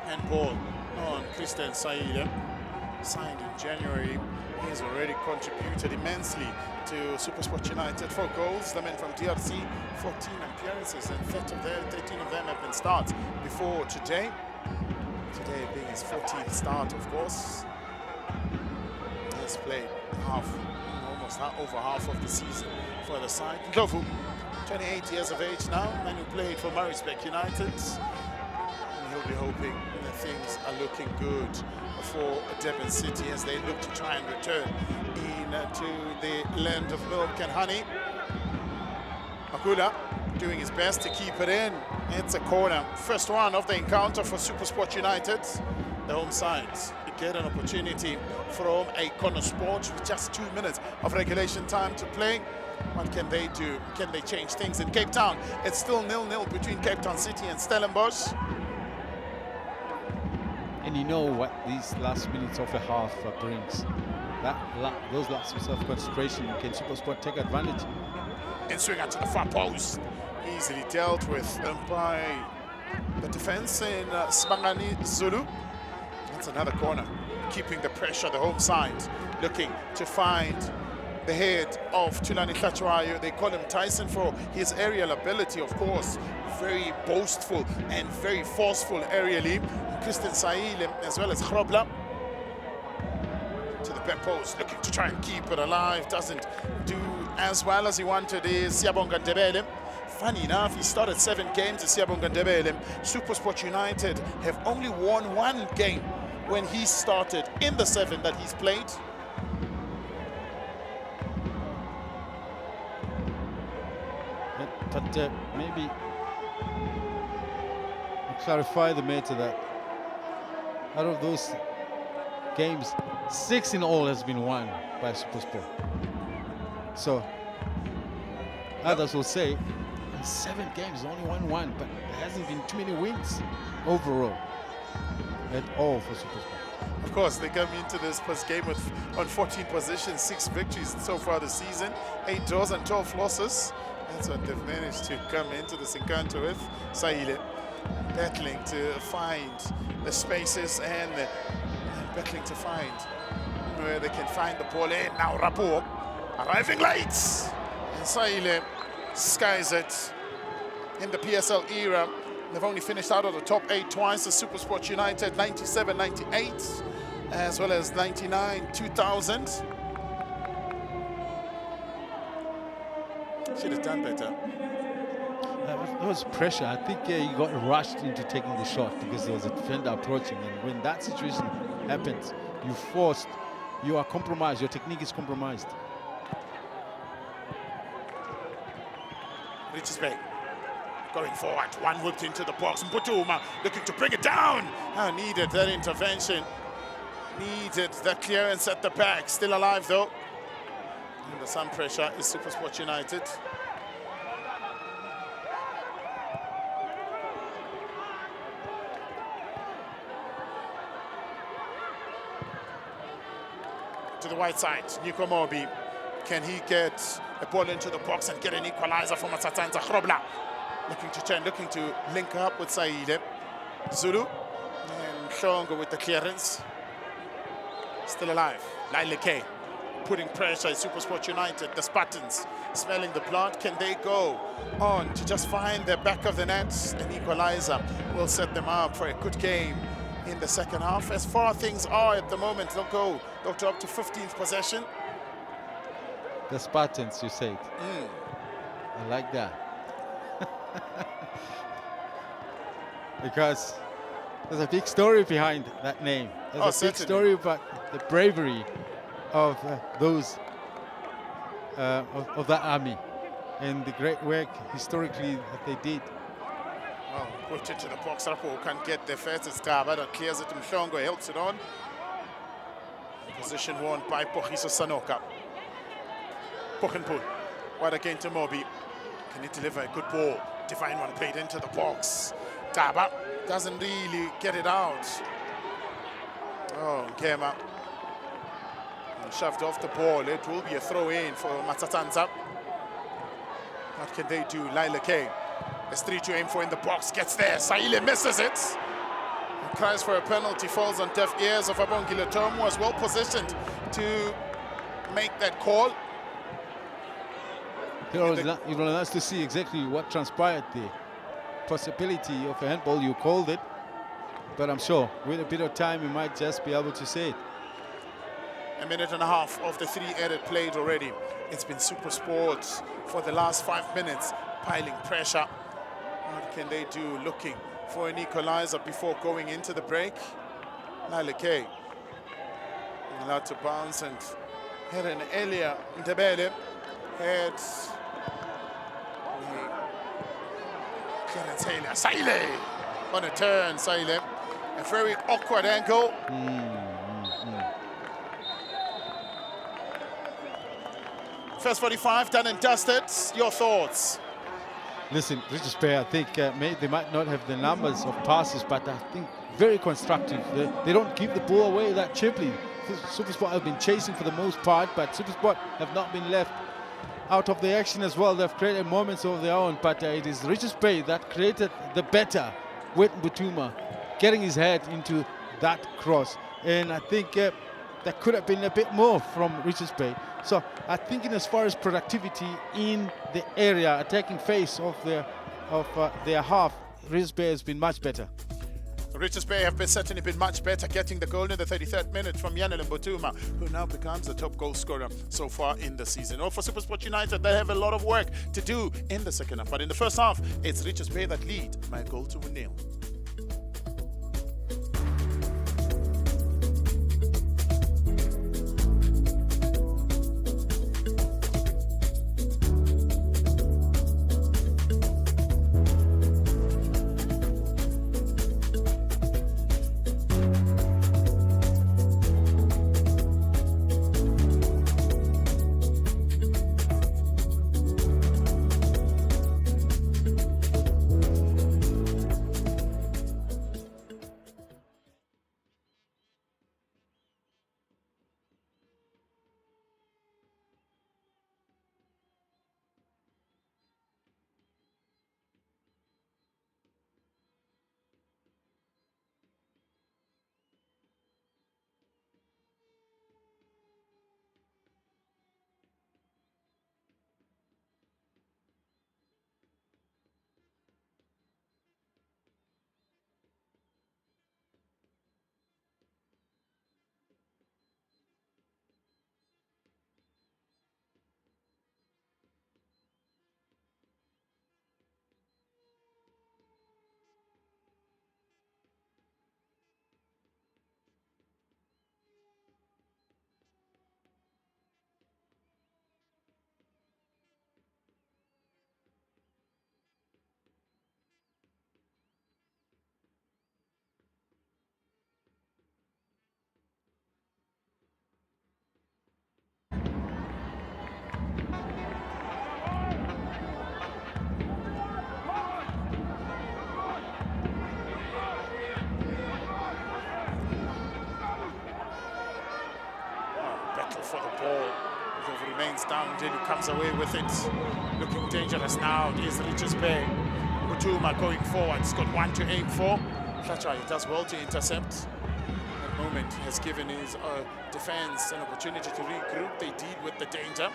Handball on Christian Saile. Signed in January, he has already contributed immensely to Supersport United. 4 goals, the men from DRC, 14 appearances, and 13 of them have been starts before today. Today being his 14th start, of course. He has played almost over half of the season for the side. Ndlovu, 28 years of age now, and who played for Maritzburg United. And he'll be hoping that things are looking good for Durban City as they look to try and return to the land of milk and honey. Makula doing his best to keep it in. It's a corner. First one of the encounter for Supersport United. The home side get an opportunity from a corner sport with just 2 minutes of regulation time to play. What can they do? Can they change things in Cape Town? It's still 0-0 between Cape Town City and Stellenbosch. And you know what these last minutes of a half brings. Those lapses of concentration, can Supersport take advantage? And swing out to the far post. Easily dealt with by the defense in Sibangani Zulu. That's another corner. Keeping the pressure, the home side. Looking to find the head of Tulani Hlachwayo. They call him Tyson for his aerial ability, of course. Very boastful and very forceful aerially. Christian Saile as well as Grobla to the back post, looking to try and keep it alive. Doesn't do as well as he wanted. Is Siyabonga Ndebele. Funny enough, he started 7 games at Siyabonga Ndebele. Supersport United have only won 1 game when he started in the 7 that he's played. But maybe clarify the matter that out of those games, 6 in all has been won by Supersport. So others will say in 7 games only won 1, but there hasn't been too many wins overall at all for Supersport. Of course, they come into this first game with on 14 positions, 6 victories so far this season, 8 draws and 12 losses. That's what they've managed to come into this encounter with. Saile battling to find the spaces and battling to find where they can find the ball in. Now Rapo arriving late. And Saile skies it in the PSL era. They've only finished out of the top 8 twice as Supersport United, 97, 98, as well as 99, 2000. Should have done better. There was pressure. I think he got rushed into taking the shot because there was a defender approaching, and when that situation happens, you are compromised, your technique is compromised. Richards Bay going forward, one whipped into the box, Mputuma looking to bring it down. Needed that intervention, needed that clearance at the back. Still alive though. Under some pressure is Supersport United. To the white side, Nico Mobi. Can he get a ball into the box and get an equalizer for Matsatanza? Grobla looking to turn, looking to link up with Saile. Zulu and Shongo with the clearance. Still alive. Lyle K putting pressure at Supersport United. The Spartans smelling the blood. Can they go on to just find the back of the net? An equalizer will set them up for a good game in the second half. As far as things are at the moment, they'll drop to 15th possession. The Spartans, you said. I like that. Because there's a big story behind that name. There's a big story about the bravery of those of that army and the great work historically that they did. Oh, put it to the box. Rapo can't get there first. It's Gaba that clears it. Mhlongo helps it on. Position won by Pogiso Sanoka. Pokenpool. Wide again to Mobi. Can he deliver a good ball? Divine one played into the box. Gaba doesn't really get it out. Oh, Nkema. Shoved off the ball. It will be a throw in for Matsatanza. What can they do? Lila K. There's 3 to aim for in the box. Gets there. Saile misses it. And cries for a penalty. Falls on deaf ears of Abongile. Tom was well positioned to make that call. It was nice to see exactly what transpired there. Possibility of a handball, you called it. But I'm sure with a bit of time, we might just be able to say it. A minute and a half of the 3 added played already. It's been Supersport for the last 5 minutes, piling pressure. What can they do? Looking for an equalizer before going into the break. Lila K. Allowed to bounce and had an Elia Ndebele. Had Clarence Taylor. Saile on a turn, Saile. A very awkward angle. First 45 done and dusted. Your thoughts? Listen, Richards Bay, I think they might not have the numbers of passes, but I think very constructive. They don't give the ball away that cheaply. Supersport have been chasing for the most part, but Supersport have not been left out of the action as well. They've created moments of their own, but it is Richards Bay that created the better with Butuma getting his head into that cross. And I think there could have been a bit more from Richards Bay. So I think in as far as productivity in the area, attacking phase of their half, Richards Bay has been much better. Richards Bay have certainly been much better, getting the goal in the 33rd minute from Yanel Mbutuma, who now becomes the top goal scorer so far in the season. Well, for Supersport United, they have a lot of work to do in the second half. But in the first half, it's Richards Bay that lead by a goal to 1-0. For the ball, it remains down. Delu comes away with it, looking dangerous now. Here's Richards Bay. Butuma going forward. He's got 1 to aim for. Hlachai does well to intercept. That moment has given his defense an opportunity to regroup. They deal with the danger,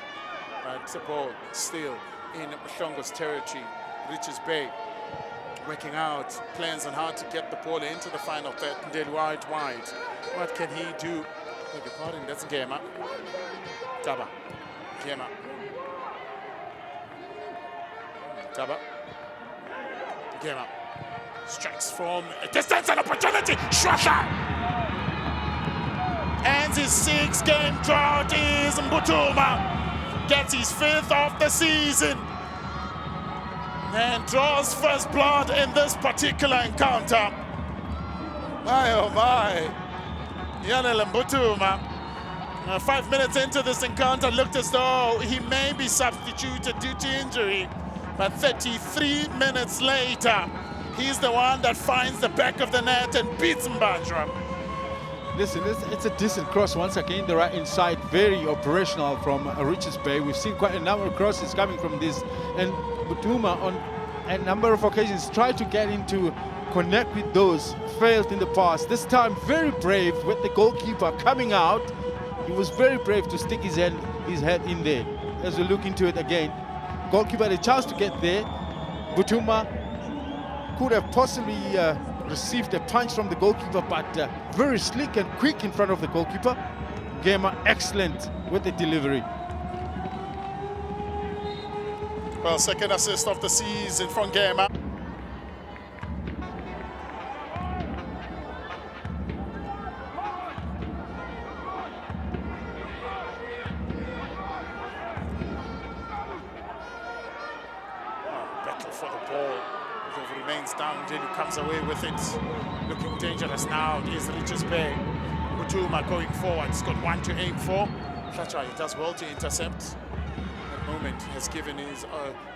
but the ball still in Mhlongo's territory. Richards Bay working out plans on how to get the ball into the final third. Ndelu wide. What can he do? Beg your pardon, that's Ngema. Gaba Came up. Taba. Came up. Strikes from a distance, an opportunity. Shwasha! Ends his 6-game drought is Mbutuma. Gets his 5th of the season. And draws first blood in this particular encounter. My oh my. Yanel Mbutuma. 5 minutes into this encounter, looked as though he may be substituted due to injury. But 33 minutes later, he's the one that finds the back of the net and beats Mbajra. Listen, it's a decent cross once again. The right inside, very operational from Richards Bay. We've seen quite a number of crosses coming from this. And Mbutuma on a number of occasions tried to get into connect with those, failed in the past. This time very brave with the goalkeeper coming out. He was very brave to stick his head in there. As we look into it again, goalkeeper had a chance to get there. Mbutuma could have possibly received a punch from the goalkeeper, but very slick and quick in front of the goalkeeper. Gema excellent with the delivery. Well, second assist of the season from Gema. Battle for the ball. It remains down. Jenny comes away with it. Looking dangerous now is Richards Bay. Mbutuma going forward. He's got one to aim for. Thatcher, he does well to intercept. That moment has given his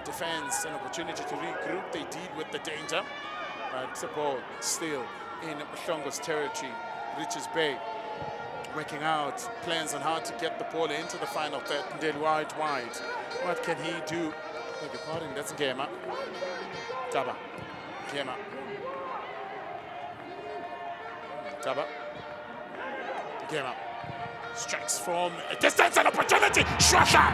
defense an opportunity to regroup. They deal with the danger. But the ball still in Mhlongo's territory. Richards Bay working out plans on how to get the ball into the final third. Ndeli wide. What can he do? Beg your pardon, that's Gema. Taba. Gema. Taba. Gema. Strikes from a distance, an opportunity. Shwasha!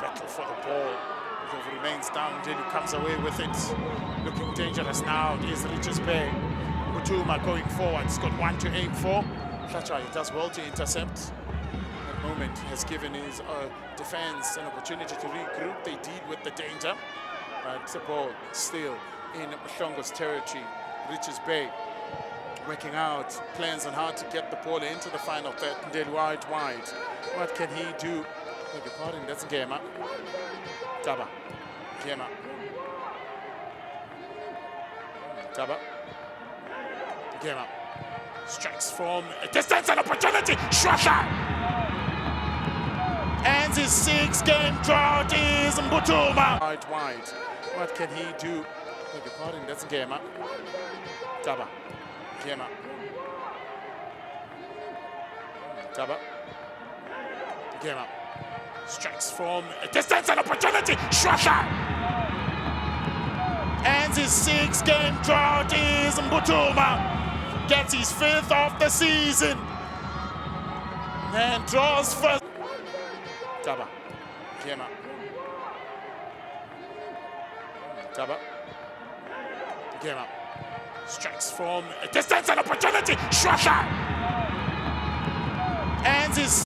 Battle for the ball. It remains down. Jenny comes away with it. Looking dangerous now is Richards Bay. Mbutuma going forward. He's got one to aim for. Thatcher, he does well to intercept. That moment has given his defense an opportunity to regroup. They deal with the danger. But the ball still in Mhlongo's territory. Richards Bay working out plans on how to get the ball into the final third. Ndeli wide. What can he do? Beg your pardon, that's Gema. Taba. Gema. Taba. Gema. Strikes from a distance, an opportunity. Shwasha! Ends his 6-game drought is Mbutuma. Wide. What can he do? Beg your pardon, that's Gema. Taba. Gema. Taba. Gema. Strikes from a distance, an opportunity. Shwasha! Ends his 6-game drought is Mbutuma. Gets his 5th of the season. And draws first. Taba. Gema. Taba. Gema. Strikes from a distance, an opportunity. Shwasha! Ends his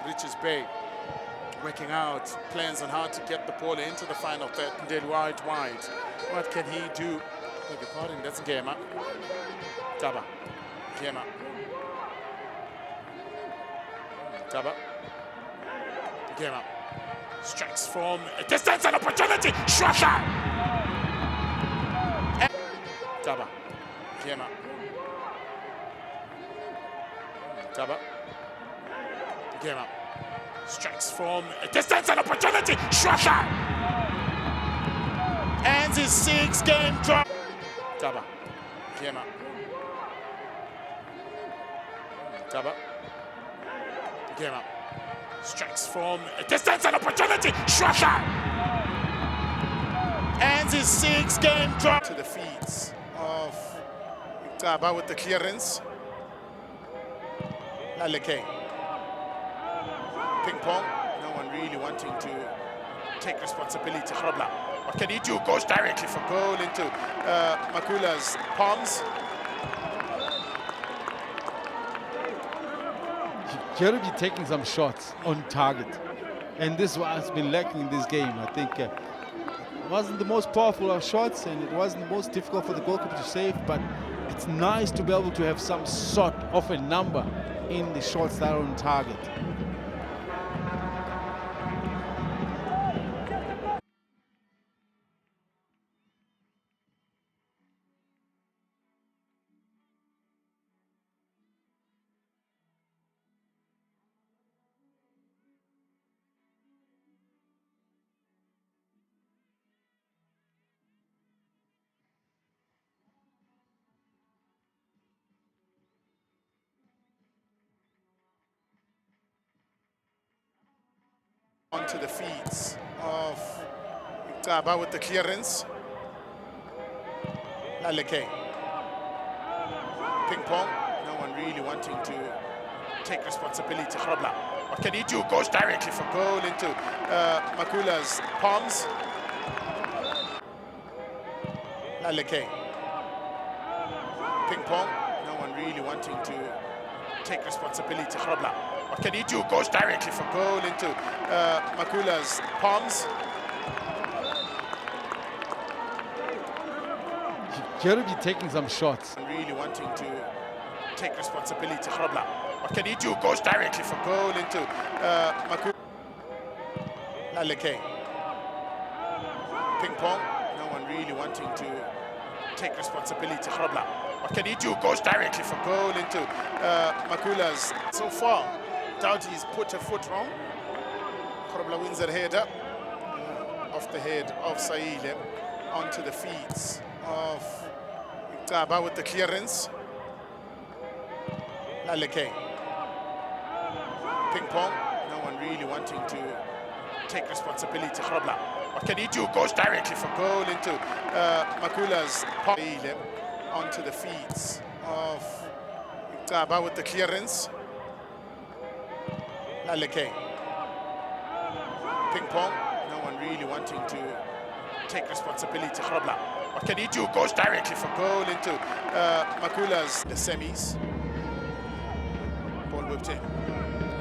Richards Bay working out plans on how to get the ball into the final third. Did wide. What can he do? Beg your pardon, that's Gema. Taba. Gema. Taba. Gema. Strikes from a distance and opportunity. Shwasha! Taba. Gema. Taba. Gema. Strikes from a distance and opportunity. Shwasha! Ends his 6-game drop. Taba. Gema. Taba. Gema. Strikes from a distance and opportunity. Shwasha! Ends his 6-game drop. To the feet of Taba with the clearance. Laleke. Ping pong. No one really wanting to take responsibility. Hrobla. What can he do? Goes directly for goal into Makula's palms. Got to be taking some shots on target, and this is what has been lacking in this game. I think it wasn't the most powerful of shots, and it wasn't the most difficult for the goalkeeper to save, but it's nice to be able to have some sort of a number in the shots that are on target. Onto the feet of Taba with the clearance. Laleke. Ping pong. No one really wanting to take responsibility. Hrobla. What can he do? Goes directly for goal into Makula's palms. Laleke. Ping pong. No one really wanting to take responsibility. Hrobla. What can he do? Goes directly for goal into Makula's palms. Got to be taking some shots. Really wanting to take responsibility. Hrobla. What can he do? Goes directly for goal into Makula. Laleke. Ping pong. No one really wanting to take responsibility. Hrobla. What can he do? Goes directly for goal into Makula's. So far, Doughty's put a foot wrong. Hrobla wins that header off the head of Saile onto the feet of Taba with the clearance. Laleke. Ping pong. No one really wanting to take responsibility. Hrobla. What can he do? Goes directly for goal into Makula's Saile onto the feet of Taba with the clearance. Laleke. Ping pong. No one really wanting to take responsibility. Hrobla. What can he do? Goes directly for goal into Makula's the semis. Ball whipped in.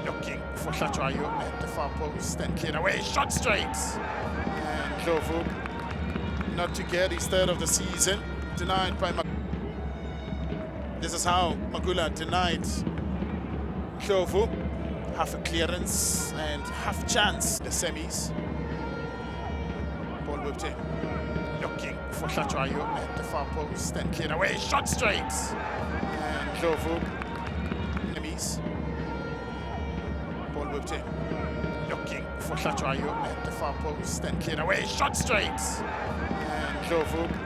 Looking for Hlatrayo at the far post and cleared away. Shot straight. And Ndlovu not to get his third of the season. Denied by This is how Makula denied Ndlovu. Half a clearance and half chance. The semis. Ball whipped in. Looking for Hlatrayo at the far post and cleared away. Shot straight. And Ndlovu. Semis. Ball whipped in. Looking for Hlatrayo at the far post and cleared away. Shot straight. And Ndlovu.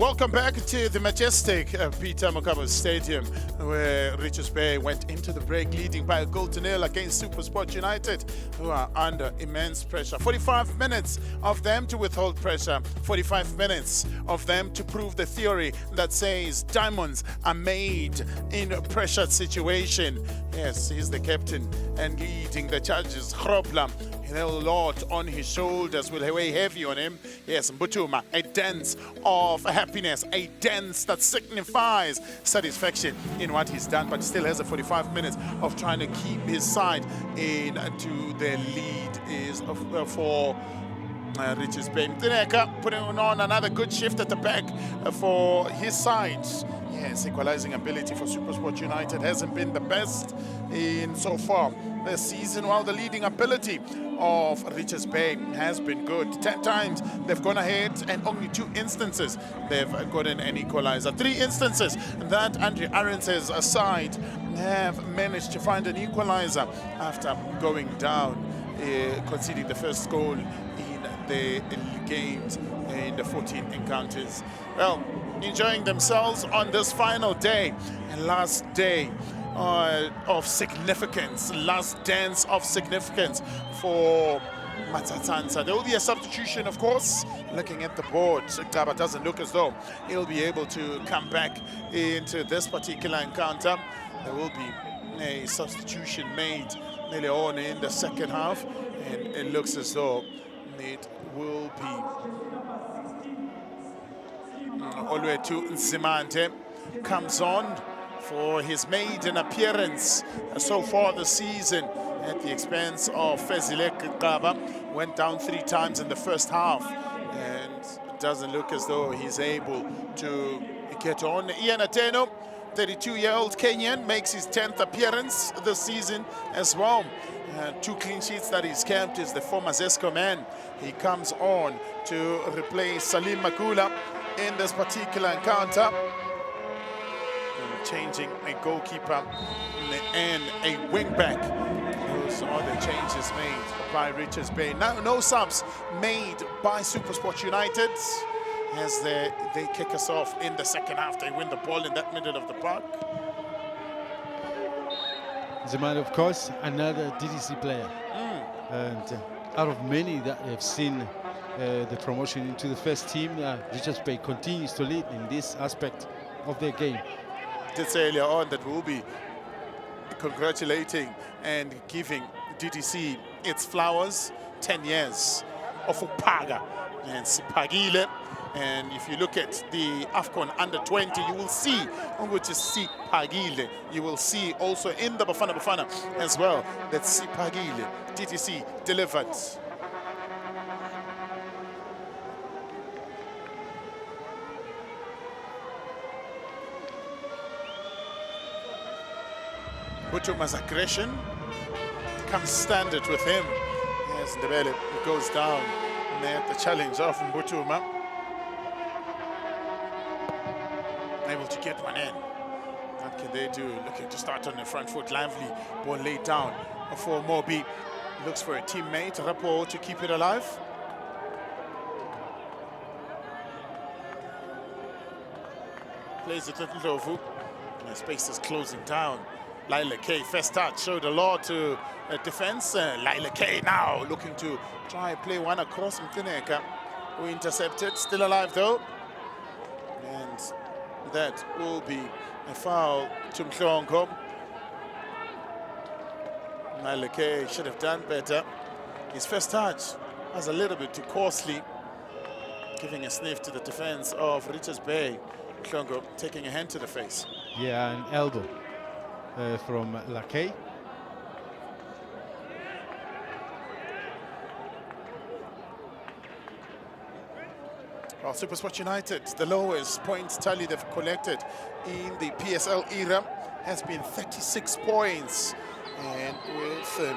Welcome back to the majestic Peter Mokaba Stadium, where Richards Bay went into the break leading by a goal to nil against Supersport United, who are under immense pressure. 45 minutes of them to withhold pressure, 45 minutes of them to prove the theory that says diamonds are made in a pressured situation. Yes, he's the captain and leading the charges. Grobler, a lot on his shoulders, will weigh heavy on him. Yes, Mbutuma, a dance of happiness, a dance that signifies satisfaction in what he's done, but still has a 45 minutes of trying to keep his side into the lead is for Richards Bay. Mtineka putting on another good shift at the back for his side. Yes, equalizing ability for Supersport United hasn't been the best in so far this season, while the leading ability of Richards Bay has been good. 10 times they've gone ahead, and only 2 instances they've gotten an equalizer. 3 instances that Andre Arendt's side have managed to find an equalizer after going down, conceding the first goal in the games in the 14 encounters. Well, enjoying themselves on this final day and last day of significance, last dance of significance for Matsatsansa. There will be a substitution, of course. Looking at the board, Gaba doesn't look as though he'll be able to come back into this particular encounter. There will be a substitution made nearly on in the second half, and it looks as though it will be Olwetu Nzimande comes on for his maiden appearance so far this season at the expense of Fezilek Gaba. Went down 3 times in the first half, and it doesn't look as though he's able to get on. Ian Ateno, 32-year-old Kenyan, makes his 10th appearance this season as well. 2 clean sheets that he's kept is the former Zesco man. He comes on to replace Salim Makula in this particular encounter. Changing a goalkeeper and a wing-back. Those are the changes made by Richards Bay. No subs made by Supersport United as they kick us off in the second half. They win the ball in that middle of the park. Zeman, of course, another DDC player. And out of many that have seen the promotion into the first team, Richards Bay continues to lead in this aspect of their game. Did say earlier on that we'll be congratulating and giving DDC its flowers. 10 years of Upaga and Sipagile. And if you look at the AFCON under-20, you will see which is Sipagile. You will see also in the Bafana Bafana as well that Sipagile, DDC delivered. Butuma's aggression comes standard with him as Ndebele goes down at the challenge of Mbutuma. Able to get one in. What can they do? Looking to start on the front foot. Lively ball laid down for Mobi. Looks for a teammate, Rapo, to keep it alive. Plays it at Ndlovu. The space is closing down. Lila K, first touch, showed a lot to defense. Lila K now looking to try play one across Mtineka, who intercepted. Still alive though. And that will be a foul to Mhlongo. Lila K should have done better. His first touch was a little bit too costly, giving a sniff to the defense of Richards Bay. Mhlongo taking a hand to the face. Yeah, an elbow. From Lakay. Well, Supersport United, the lowest points tally they've collected in the PSL era has been 36 points, and with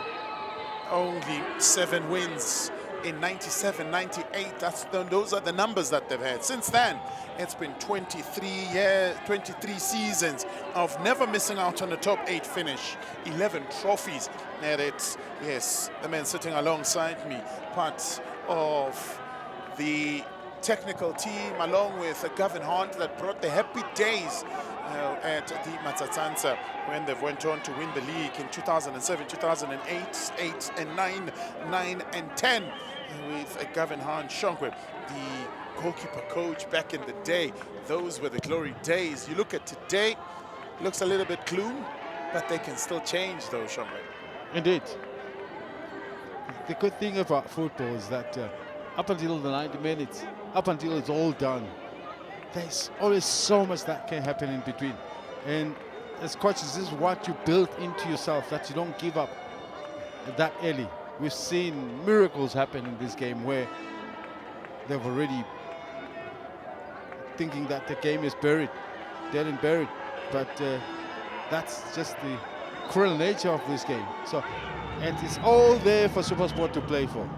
only 7 wins in 97, 98. Those are the numbers that they've had. Since then, it's been 23 seasons of never missing out on the top 8 finish. 11 trophies. And it's, yes, the man sitting alongside me, part of the technical team, along with Gavin Hunt, that brought the happy days at the Matsatsansa when they went on to win the league in 2007, 2008, 8 and 9, 9 and 10 with Gavin Hunt Shongwe, the goalkeeper coach back in the day. Those were the glory days. You look at today, looks a little bit gloom, but they can still change though, Shongwe. Indeed. The good thing about football is that up until the 90 minutes, up until it's all done, there's always so much that can happen in between. And as coaches, this is what you build into yourself, that you don't give up that early. We've seen miracles happen in this game where they've already thinking that the game is buried, dead and buried. But that's just the cruel nature of this game. So, and it's all there for Supersport to play for.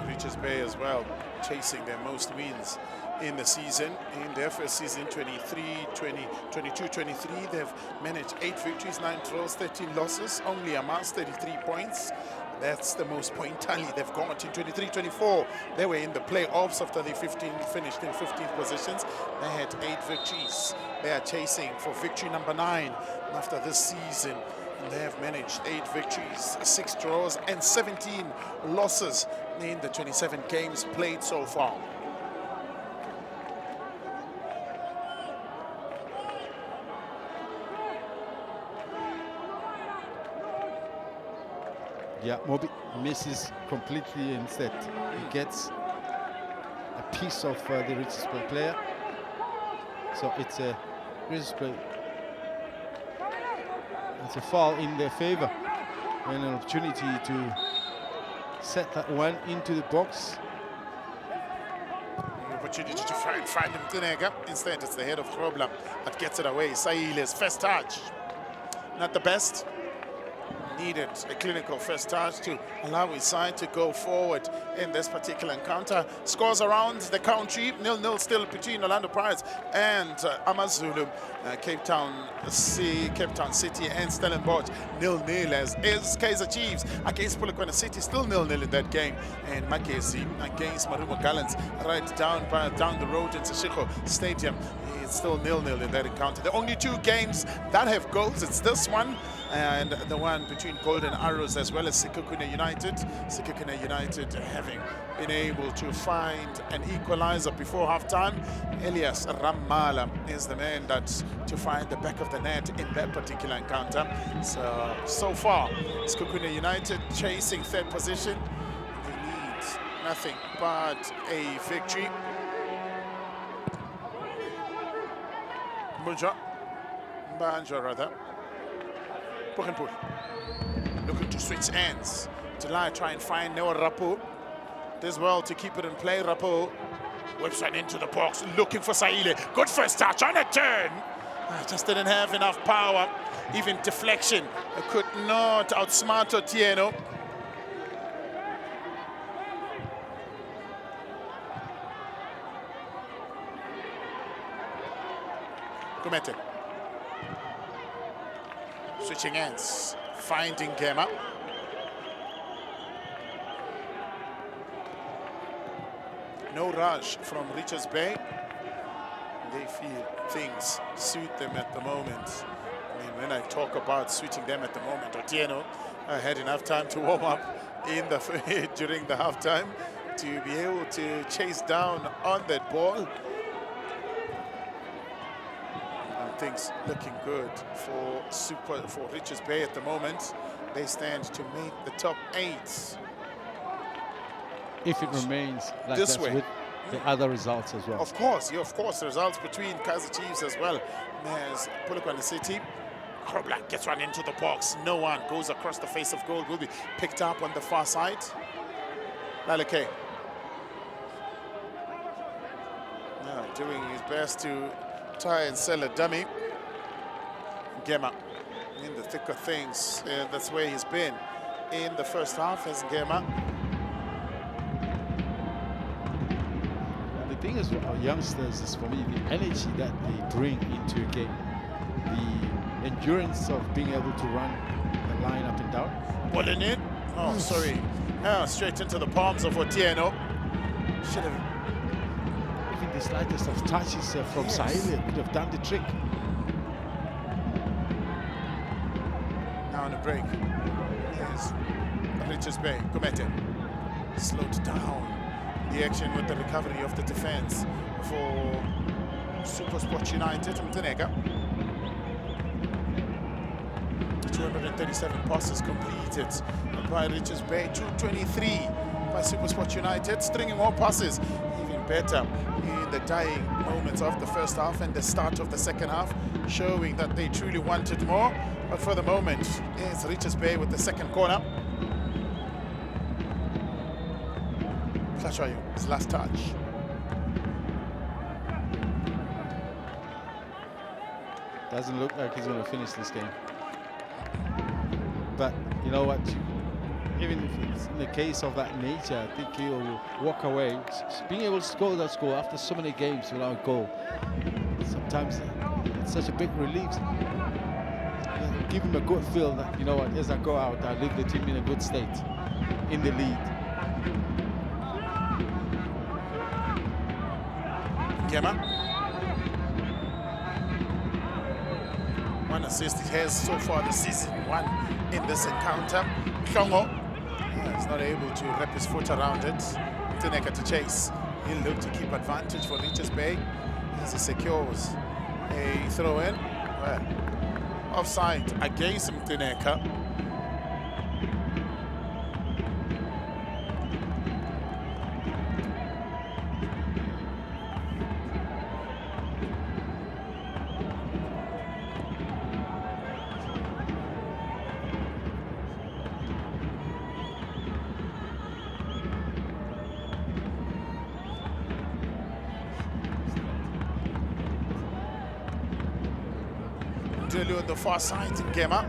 Richards Bay as well, chasing their most wins in the season. In their first season, 22-23, they've managed 8 victories, 9 draws, 13 losses, only amassed 33 points. That's the most point tally they've got in 23-24. They were in the playoffs after they finished in 15th positions. They had 8 victories. They are chasing for victory number 9 after this season. And they have managed 8 victories, 6 draws, and 17 losses in the 27 games played so far. Yeah, Moby misses completely. Instead, he gets a piece of the Richards Bay player. So it's a Richards Bay. It's a foul in their favor and an opportunity to set that one into the box. The opportunity to find him Tinega. Instead, it's the head of Grobler that gets it away. Saile's first touch, not the best. Needed a clinical first touch to allow his side to go forward in this particular encounter. Scores around the country, 0-0 still between Orlando Pirates and AmaZulu. Cape Town City and Stellenbosch 0-0, as is Kaizer Chiefs against Polokwane City, still 0-0 in that game, and Makesi against Marumo Gallants right down the road in Seshego Stadium. It's still 0-0 in that encounter. The only 2 games that have goals, it's this one and the one between Golden Arrows as well as Sekhukhune United. Sekhukhune United having been able to find an equalizer before halftime. Elias Ramala is the man that's to find the back of the net in that particular encounter. So far, Sekhukhune United chasing 3rd position. They need nothing but a victory. Mbanja rather. Pukenpool looking to switch ends. July try and find Noah Rapo. Does well to keep it in play. Rapo whips it into the box, looking for Saile. Good first touch on a turn. Just didn't have enough power. Even deflection could not outsmart Otieno. Kumete. Switching ends, finding Gema. No rush from Richards Bay. They feel things suit them at the moment. I mean, when I talk about suiting them at the moment, Otieno had enough time to warm up in the during the halftime to be able to chase down on that ball. Things looking good for Richards Bay at the moment. They stand to make the top 8. If it remains like this that way. With the other results as well. Of course, the results between Kaizer Chiefs as well as Polokwane City. Grobler gets one into the box. No one goes across the face of goal. Will be picked up on the far side. Laleke. Now doing his best to try and sell a dummy. Gema in the thick of things. That's where he's been in the first half as Gema. The thing is, our youngsters is for me the energy that they bring into a game, the endurance of being able to run the line up and down. Ball in it. Oh, sorry. Straight into the palms of Otieno. Should have the slightest of touches from Sahil could have done the trick. Now on a break. Here's Richards Bay. Gumete. Slowed down the action with the recovery of the defense for Supersport United. Mteneka. 237 passes completed by Richards Bay. 223 by Supersport United. Stringing more passes. Even better in the dying moments of the first half and the start of the second half, showing that they truly wanted more. But for the moment, it's Richards Bay with the second corner. Flashayo, his last touch. Doesn't look like he's going to finish this game. But you know what? Even if it's in the case of that nature, I think he will walk away. Being able to score that goal after so many games without a goal, sometimes it's such a big relief. Give him a good feel that, you know what, as I go out, I leave the team in a good state, in the lead. Gemma. One assist he has so far this season, one in this encounter. Kongo is not able to wrap his foot around it. Mteneka to chase. He'll look to keep advantage for Richards Bay as he secures a throw in. Well, offside against Mteneka. On the far side in Gema.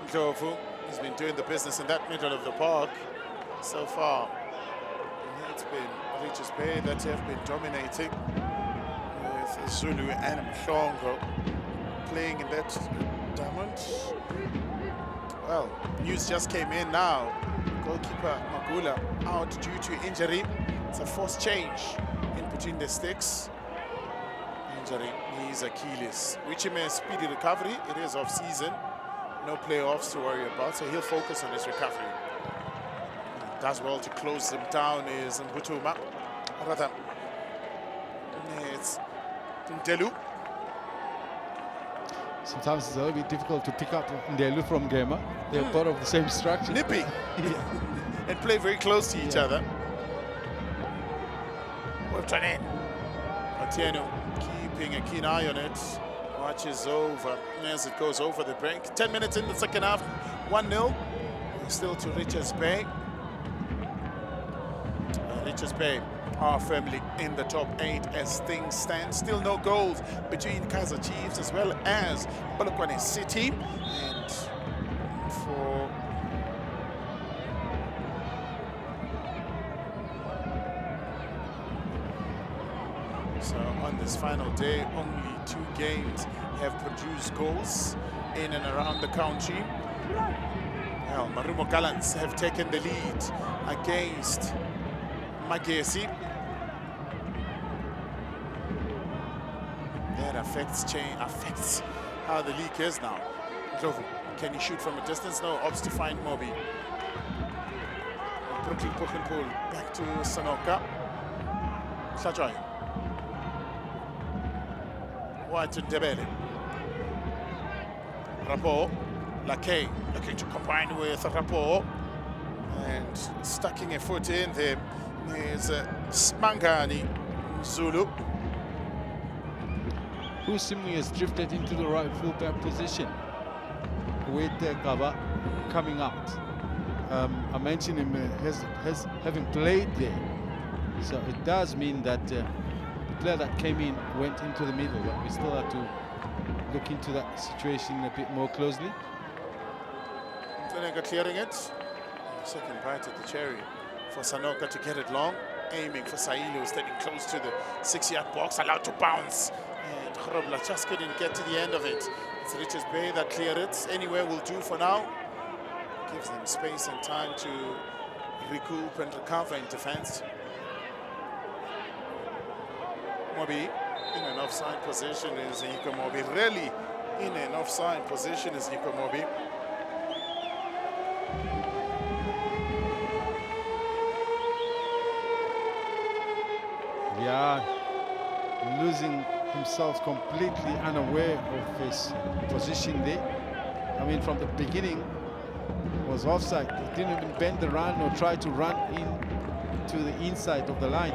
Ndlovu has been doing the business in that middle of the park so far. It's been Richards Bay that have been dominating, with Zulu and Mhlongo playing in that diamond. Well, news just came in now. Goalkeeper Magula out due to injury. It's a forced change in between the sticks. Injury, his Achilles, which may speedy recovery. It is off season, no playoffs to worry about, so he'll focus on his recovery. Does well to close him down is Mbutuma. Rather, it's Ndelu. Sometimes it's a little bit difficult to pick up Ndelu from Gema. They're part of the same structure. Nippy. And play very close to each other. Whipped on in. Otieno keeping a keen eye on it. Watches over as it goes over the break. 10 minutes in the second half. 1-0. Still to Richards Bay. Richards Bay are firmly in the top 8 as things stand. Still no goals between Kaizer Chiefs as well as Polokwane City. And for so on this final day, only 2 games have produced goals in and around the country. Well, Marumo Gallants have taken the lead against Magesi. That affects how the league is now. Ndlovu, can he shoot from a distance? No, opts to find Mobi. Brooklyn Pool back to Sanoka. Sajai. White to Debele. Rapport. Lakay looking to combine with Rapport. And stucking a foot in there is Smangani Zulu, who seemingly has drifted into the right fullback position with Gaba coming out. I mentioned him having played there, so it does mean that the player that came in went into the middle, but we still have to look into that situation a bit more closely. Tenega clearing it. Second bite at the cherry for Sanoka to get it long, aiming for Sailu, standing close to the 6-yard box, allowed to bounce. And Horobla just couldn't get to the end of it. It's Richards Bay that cleared it. Anywhere will do for now. Gives them space and time to recoup and recover in defense. Mobi in an offside position is Nico Mobi. Really in an offside position is Nico Mobi. Yeah, losing himself completely unaware of his position there. I mean, from the beginning was offside. He didn't even bend the run or try to run in to the inside of the line.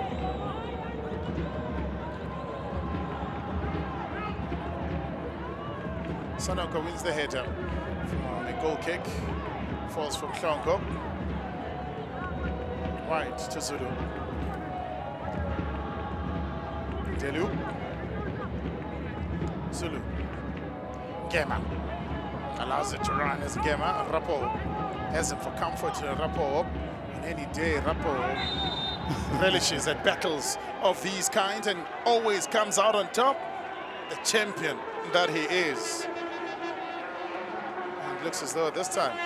Sanoka wins the header from a goal kick. Falls from Klonko. Right to Zulu. Delu. Zulu. Gema. Allows it to run as Gema. Rapo has him for comfort. Rapo. And any day, Rapo relishes at battles of these kinds and always comes out on top. The champion that he is. And looks as though this time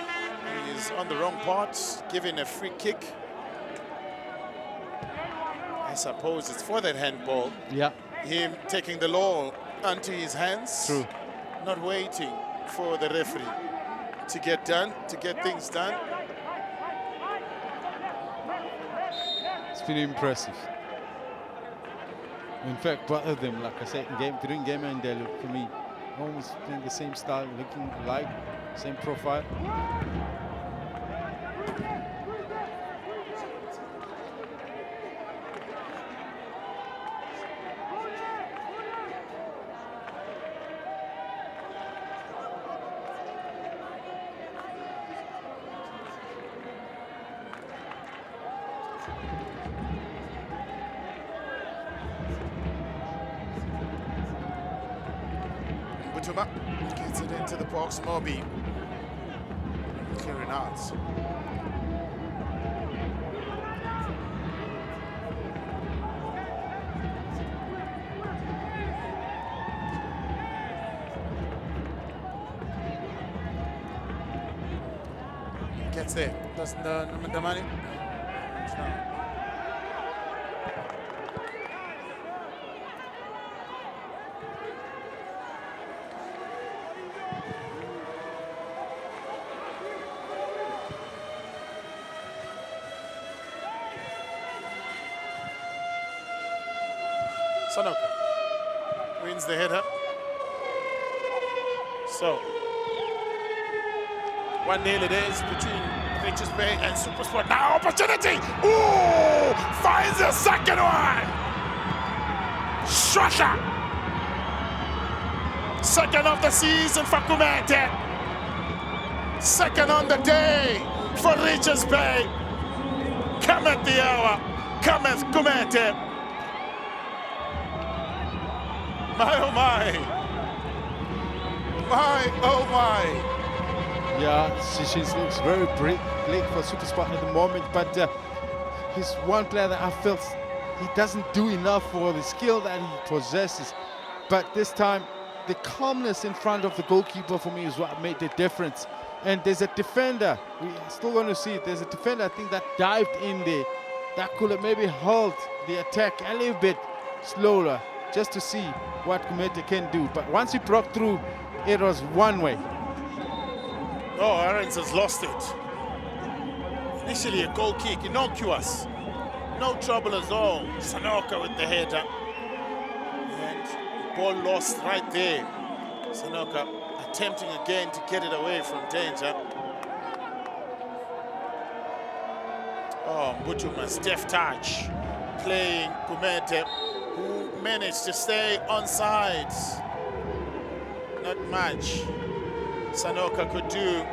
he's on the wrong part, giving a free kick. I suppose it's for that handball. Yeah. Him taking the law onto his hands. True. Not waiting for the referee to get things done. It's been impressive. In fact, both of them, like I said, during game and they look for me almost playing the same style, looking alike, same profile. Butuma gets it into the box. Mobi clearing out. Gets there. Doesn't the money? No. Sanoka wins the header. So 1-0 it is between Richards Bay and Supersport. Now opportunity! Ooh! Finds the second one! Shosha! Second of the season for Kumete. Second on the day for Richards Bay. Come at the hour. Come at Kumete. My oh my. My oh my. Yeah, she looks very bleak for Supersport at the moment, but he's one player that I felt he doesn't do enough for the skill that he possesses. But this time, the calmness in front of the goalkeeper for me is what made the difference. And there's a defender, we still want to see it, there's a defender I think that dived in there, that could have maybe held the attack a little bit slower, just to see what Kumete can do. But once he broke through, it was one way. Oh, Aarons has lost it. Initially a goal kick, innocuous. No trouble at all. Sanoka with the header. And ball lost right there. Sanoka attempting again to get it away from danger. Oh, Mbutuma's deft touch. Playing Kumete, who managed to stay on sides. Not much Sanoka could do.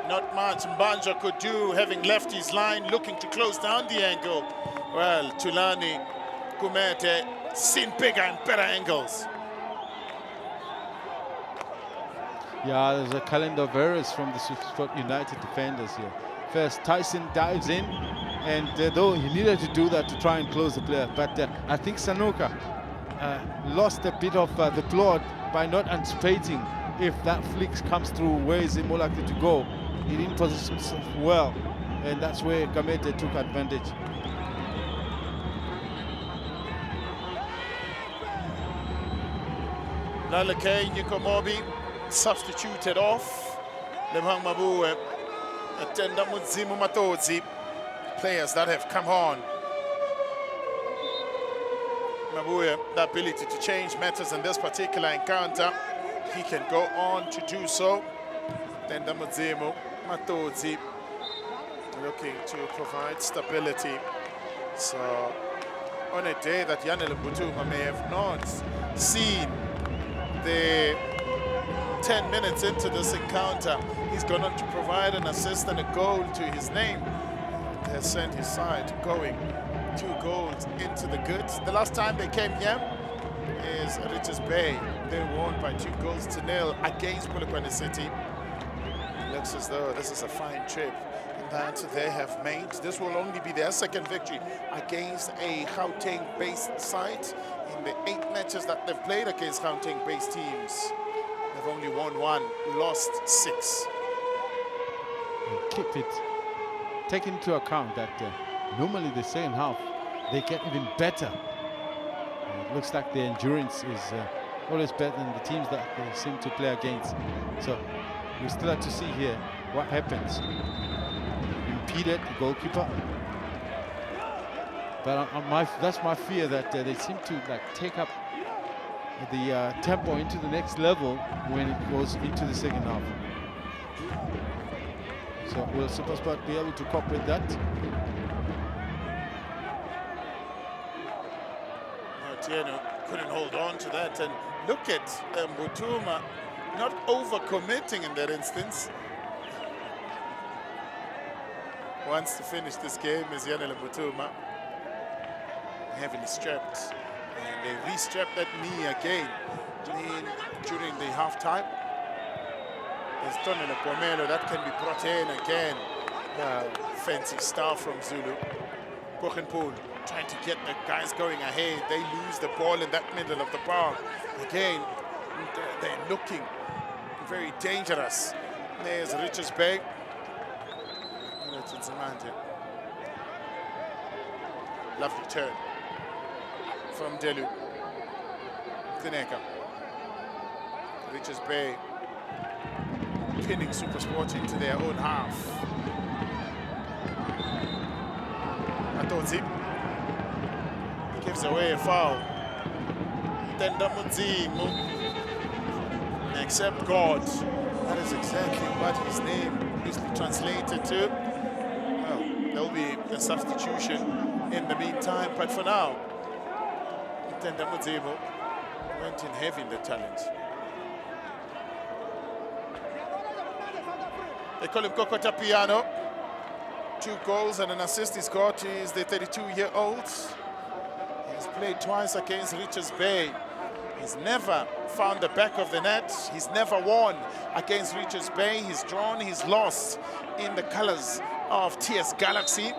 Not much Mbanja could do, having left his line, looking to close down the angle. Well, Tulani, Kumete, seen bigger and better angles. Yeah, there's a calendar of errors from the Supersport United defenders here. First, Tyson dives in, and though he needed to do that to try and close the player, but I think Sanoka lost a bit of the plot by not anticipating if that flick comes through, where is he more likely to go? He didn't position himself well, and that's where Gamete took advantage. Lalake Nikomobi substituted off. Lemhang Mabue, Atenda Mudzimu Matodzi, players that have come on. Mabue, the ability to change matters in this particular encounter. He can go on to do so. Atenda Mudzimu Matodzi looking to provide stability. So on a day that Yanele Butuma may have not seen the 10 minutes into this encounter, he's gone on to provide an assist and a goal to his name. It has sent his side going 2 goals into the goods. The last time they came here is Richards Bay. They won by 2-0 against Polokwane City. It looks as though this is a fine trip that they have made. This will only be their second victory against a Gauteng-based side. In the 8 matches that they've played against Gauteng-based teams, they've only won 1, lost 6. Keep it. Take into account that normally the second half they get even better. It looks like their endurance is always better than the teams that they seem to play against. So we still have to see here what happens. Impeded the goalkeeper, but that's my fear, that they seem to take up the tempo into the next level when it goes into the second half. So will Supersport be able to cope with that? Otieno couldn't hold on to that, and look at Butuma not overcommitting in that instance. Wants to finish this game is Yanele Butuma, heavily strapped, and they re-strapped that knee again during the half-time. There's Tonele Pomelo that can be brought in again. Fancy style from Zulu. Bochenpool trying to get the guys going ahead. They lose the ball in that middle of the park. Again, they're looking very dangerous. There's Richards Bay. Lovely turn from Delu. Tineka. Richards Bay pinning Supersport into their own half. Atodzi gives away a foul. Tenda Mudzimu. Except God. That is exactly what his name is translated to. Well, there'll be a substitution in the meantime, but for now, Tenda Mudzimu went in heavy in the challenge. They call him Kokota Piano. 2 goals and an assist he's got. He's the 32-year-old. He's played twice against Richards Bay. He's never found the back of the net. He's never won against Richards Bay. He's drawn, he's lost in the colors of TS Galaxy.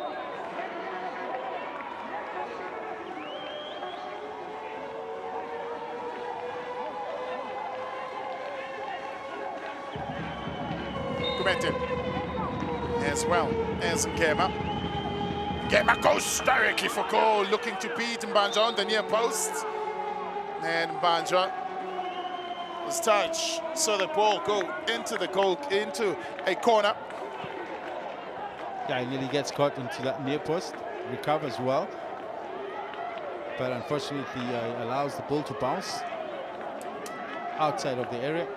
As well as Ngema. Ngema goes directly for goal, looking to beat Mbanja on the near post. And Mbanja was touched, so the ball go into the goal, into a corner. Yeah, he nearly gets caught into that near post, recovers well, but unfortunately allows the ball to bounce outside of the area.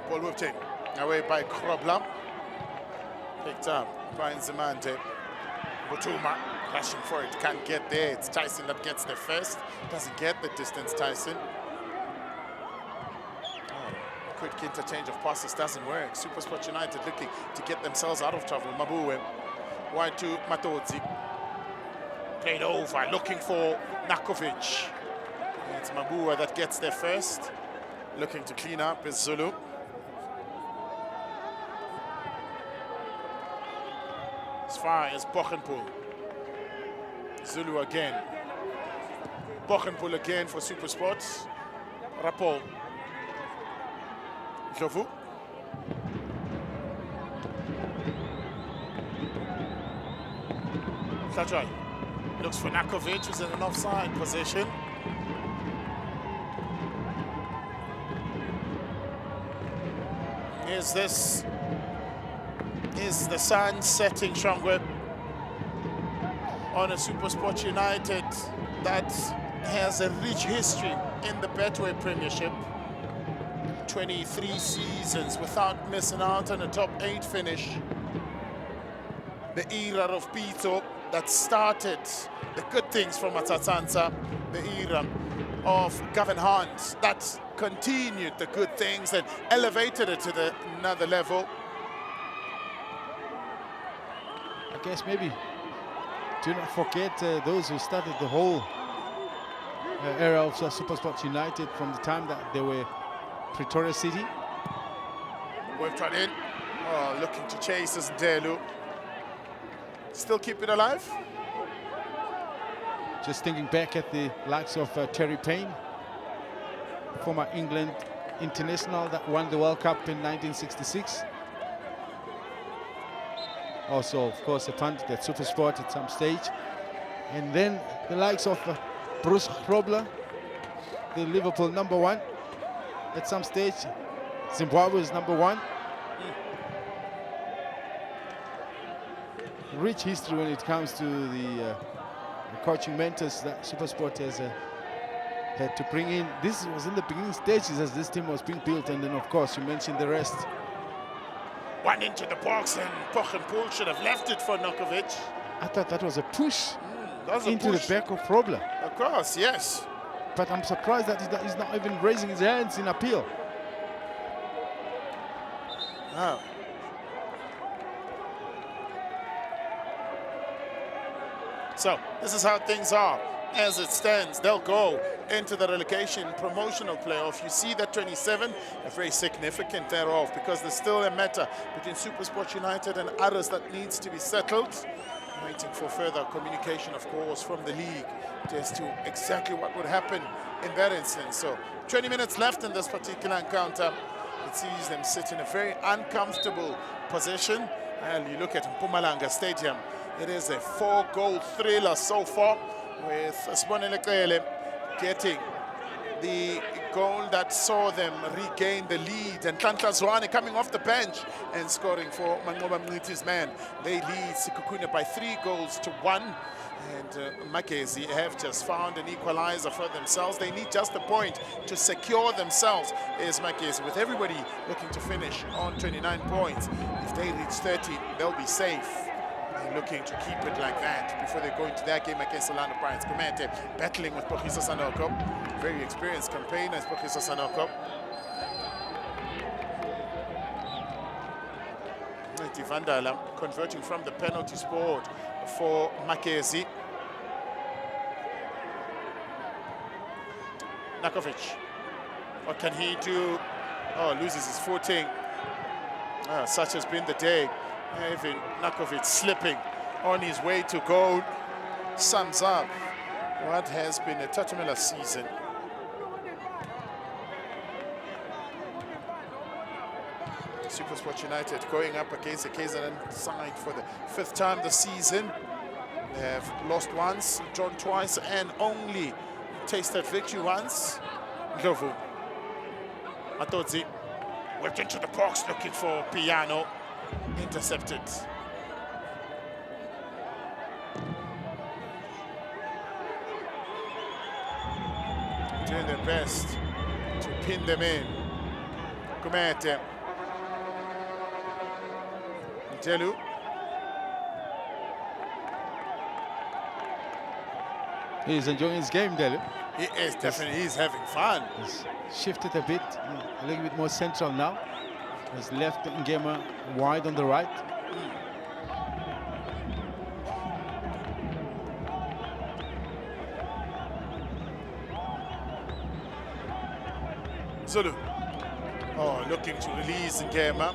Ball whipped in, away by Krobla. Picked up by Nzimande. Butuma rushing for it, can't get there. It's Tyson that gets there first. Doesn't get the distance, Tyson. Quick interchange of passes doesn't work. Supersport United looking to get themselves out of trouble. Mabue, wide to Matodzi. Played over, looking for Nakovic. It's Mabue that gets there first. Looking to clean up is Zulu. As far as Bochenpool. Zulu again. Bochenpoel again for Supersport. Rapport. Jovu. Sajai looks for Nakovic, who's in an offside position. Is the sun setting, Shongwe, on a Supersport United that has a rich history in the Betway Premiership. 23 seasons without missing out on a top 8 finish. The era of Pito that started the good things from Atatanta, the era of Gavin Hunt that continued the good things and elevated it to another level. I guess maybe do not forget those who started the whole era of Supersport United from the time that they were Pretoria City. Worked on in. Oh, looking to chase as Delu. Still keep it alive. Just thinking back at the likes of Terry Payne, former England international that won the World Cup in 1966. Also, of course, a pundit at Supersport at some stage. And then the likes of Bruce Grobler, the Liverpool #1 at some stage. Zimbabwe's #1. Rich history when it comes to the coaching mentors that Supersport has had to bring in. This was in the beginning stages as this team was being built, and then of course you mentioned the rest. One into the box, and Bochenpoel should have left it for Nakovic. I thought that was a push into the back of Robler. Of course, yes. But I'm surprised that he's not even raising his hands in appeal. Oh. So this is how things are. As it stands, they'll go into the relegation promotional playoff. You see that 27, a very significant thereof, because there's still a matter between Supersport United and others that needs to be settled. Waiting for further communication, of course, from the league as to exactly what would happen in that instance. So 20 minutes left in this particular encounter. It sees them sit in a very uncomfortable position. And you look at Mpumalanga Stadium, it is a 4-goal thriller so far, with Sibonile Qele getting the goal that saw them regain the lead, and Nhlanhla Zwane coming off the bench and scoring for Manqoba Mnciti's man. They lead Sekhukhune by 3-1, and Magezi have just found an equalizer for themselves. They need just a point to secure themselves, is Magezi, with everybody looking to finish on 29 points. If they reach 30, they'll be safe. They're looking to keep it like that before they go into their game against Orlando Pirates. Kumete battling with Pokisa Sanoko. Very experienced campaigner is Pokisa Sanoko. Vandala converting from the penalty spot for Makezi. Nakovic, what can he do? Oh, loses his footing. Such has been the day. Even Nakovic slipping on his way to goal sums up what has been a Tatumela season. Supersport United going up against the KZN side for the 5th time this season. They have lost once, drawn twice, and only tasted victory once. Ndlovu. Matodzi whipped into the box looking for Piano. Intercepted. Doing their best to pin them in. Kumete. Telu. He's enjoying his game, Delu. He is definitely. He's having fun. He's shifted a bit, a little bit more central now. He's left Ngema wide on the right. Zulu. Oh, looking to release Ngema.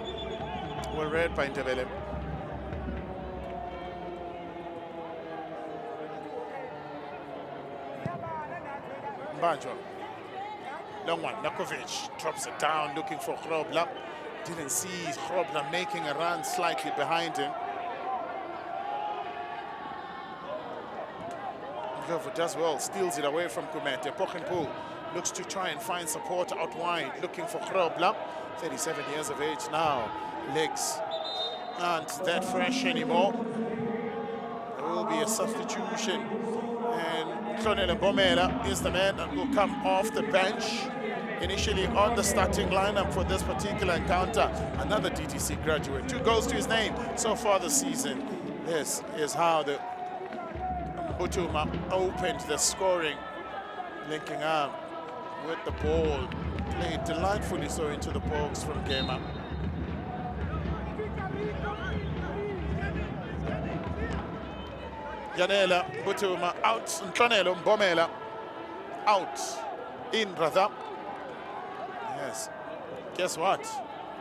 Well read by Ndebele. Banjo. Long one, Nakovic drops it down, looking for Grobler. Didn't see Grobler making a run slightly behind him. Glover does well, steals it away from Kumete. Pochenpoel looks to try and find support out wide, looking for Grobler. 37 years of age now. Legs aren't that fresh anymore. There will be a substitution. And Tlonele Bomela is the man that will come off the bench. Initially on the starting lineup for this particular encounter. Another DTC graduate. 2 goals to his name so far this season. This is how the Butuma opened the scoring. Linking up with the ball. Played delightfully so into the box from Gema. Yanela Butuma out. Ntlonelo Mbomela out. In rather. Yes. Guess what,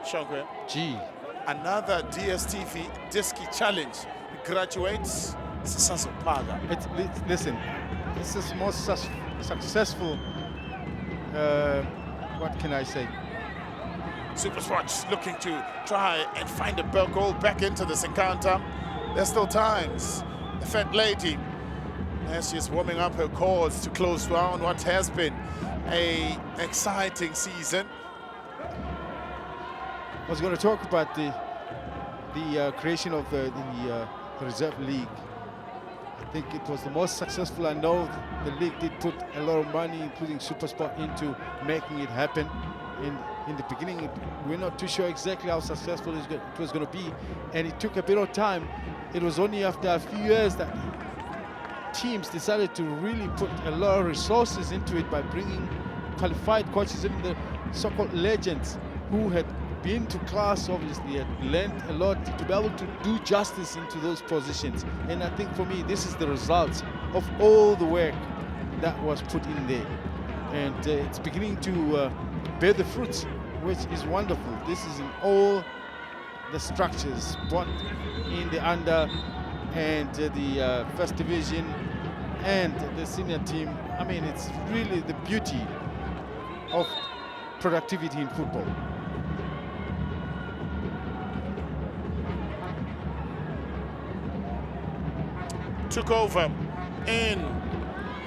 Shongwe? Gee. Another DSTV Disky Challenge. Graduates Sasapaga. Listen, this is most successful. What can I say? Supersport looking to try and find a goal back into this encounter. There's still times. The fat lady, as she's warming up her cords to close down what has been a exciting season. I was going to talk about the creation of the reserve league. I think it was the most successful. I know the league did put a lot of money, including Supersport, into making it happen. In the beginning, we're not too sure exactly how successful it was going to be, and it took a bit of time. It was only after a few years that teams decided to really put a lot of resources into it by bringing qualified coaches, even the so-called legends who had been to class, obviously had learned a lot to be able to do justice into those positions. And I think for me, this is the result of all the work that was put in there. And it's beginning to bear the fruits, which is wonderful. This is in all the structures, both in the under and the first division and the senior team. I mean, it's really the beauty of productivity in football. Took over in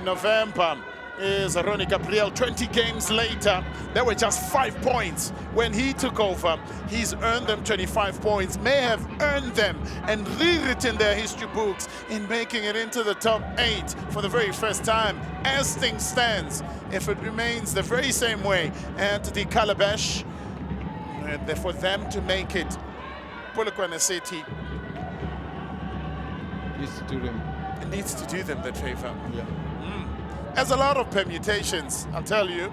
November is Ronnie Gabriel. 20 games later, there were just 5 points. When he took over, he's earned them 25 points, may have earned them and rewritten their history books in making it into the top 8 for the very first time. As things stands, if it remains the very same way at the Calabash, for them to make it, Polokwane City needs to do them that favor. Yeah. There's a lot of permutations, I'll tell you.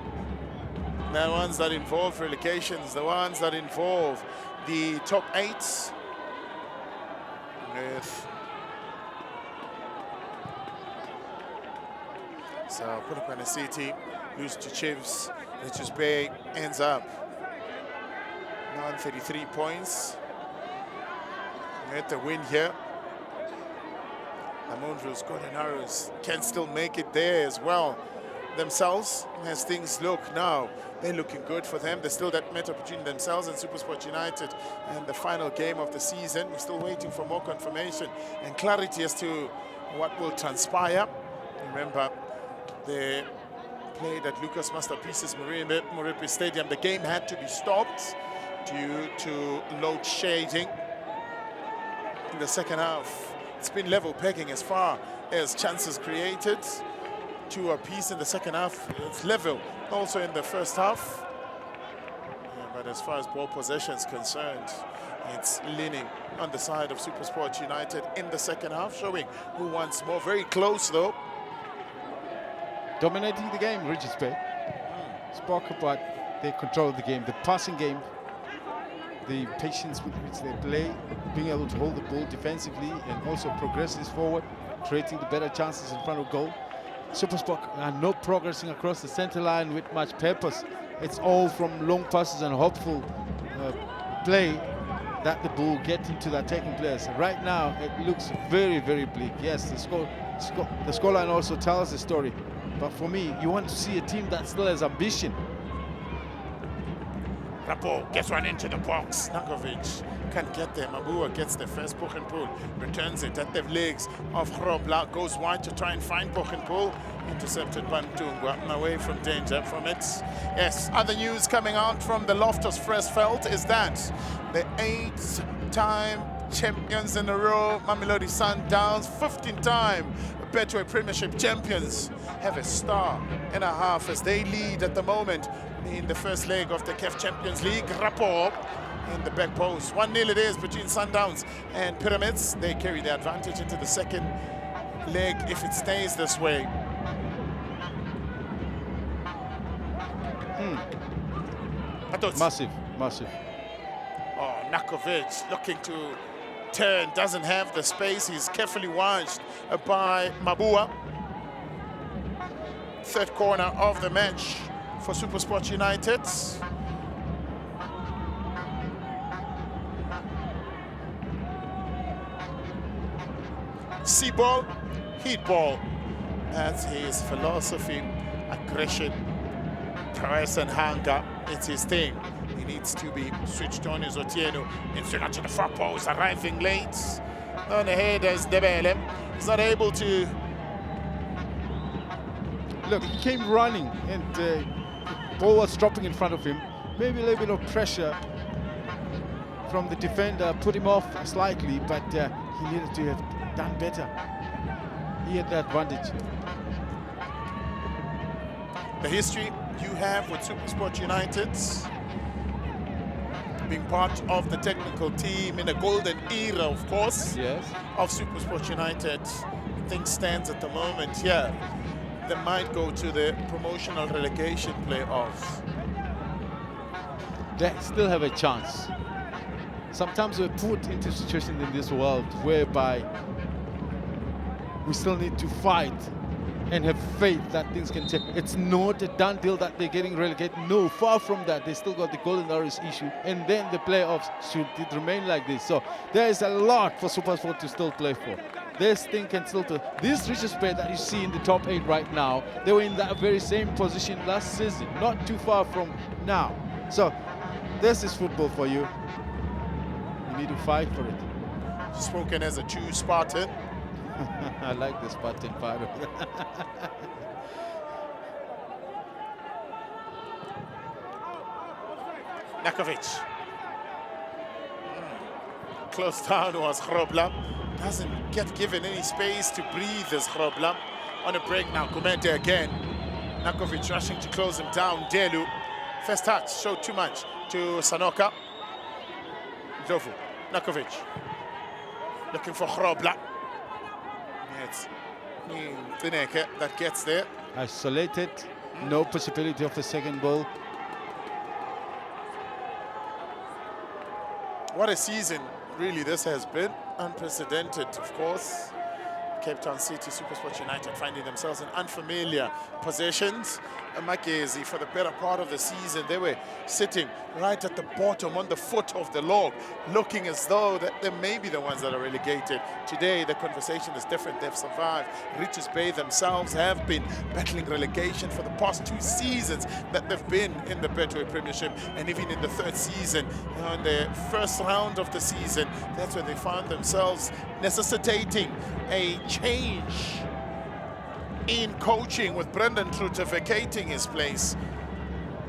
The ones that involve relegations, the ones that involve the top 8s. So Polokwane City lose to Chiefs. Richards Bay ends up on 33 points. Get the win here. The Montrose Golden Arrows can still make it there as well themselves. As things look now, they're looking good for them. There's still that matter between themselves and Supersport United and the final game of the season. We're still waiting for more confirmation and clarity as to what will transpire. Remember, they played at Lucas Masterpieces Moripe Stadium. The game had to be stopped due to load shedding in the second half. It's been level pegging as far as chances created. 2 apiece in the second half. It's level also in the first half. Yeah, but as far as ball possession is concerned, it's leaning on the side of Supersport United in the second half, showing who wants more. Very close though. Dominating the game, Richards Bay. Spoke about they control the game, the passing game, the patience with which they play, being able to hold the ball defensively and also progresses forward, creating the better chances in front of goal. Supersport are not progressing across the center line with much purpose. It's all from long passes and hopeful play that the ball get into the attacking players. Right now, it looks very, very bleak. Yes, the scoreline also tells the story. But for me, you want to see a team that still has ambition. Rapo gets one into the box. Nakovic can't get there. Mabua gets the first push and pull, returns it at the legs of Grobla, goes wide to try and find push and pull. Intercepted by Mtungwa, away from danger from it. Yes, other news coming out from the Loftus Freesfeld is that the 8-time champions in a row, Mamelodi Sundowns, 15-time Betway Premiership champions, have a star and a half as they lead at the moment in the first leg of the CAF Champions League. Rapport in the back post. 1-0 it is between Sundowns and Pyramids. They carry the advantage into the second leg if it stays this way. Massive. Oh, Nakovic looking to turn, doesn't have the space. He's carefully watched by Mabua. Third corner of the match for Supersport United. See ball, heat ball. That's his philosophy. Aggression, press and hunger. It's his thing. He needs to be switched on as Otieno. Insert to the far post, arriving late. On ahead as Debele. He's not able to. Look, he came running and the ball was dropping in front of him. Maybe a little bit of pressure from the defender put him off slightly, but he needed to have done better. He had the advantage. The history you have with Supersport United, being part of the technical team in a golden era, of course, yes, of Supersport United. Thing stands at the moment here. They might go to the promotional relegation playoffs. They still have a chance. Sometimes we're put into situations in this world whereby we still need to fight and have faith that things can change. It's not a done deal that they're getting relegated. No, far from that. They still got the golden arrows issue, and then the playoffs should it remain like this. So there is a lot for Supersport to still play for. This thing can still do. This Richards Bay that you see in the top 8 right now, they were in that very same position last season, not too far from now. So this is football for you. You need to fight for it. Spoken as a true Spartan. I like the Spartan part of it. Nakovic. Close down was Grobla. Doesn't get given any space to breathe as Grobla. On a break now, Kumente again. Nakovic rushing to close him down. Delu. First touch, showed too much to Sanoka. Dovu. Nakovic. Looking for Grobla. It's Tineke that gets there. Isolated. No possibility of a second goal. What a season really this has been. Unprecedented, of course. Cape Town City, Supersport United finding themselves in unfamiliar positions. Makezi, for the better part of the season, they were sitting right at the bottom on the foot of the log, looking as though that they may be the ones that are relegated. Today, the conversation is different. They've survived. Richards Bay themselves have been battling relegation for the past 2 seasons that they've been in the Betway Premiership, and even in the 3rd season, in the first round of the season, that's where they found themselves necessitating a change in coaching with Brendan Truter vacating his place.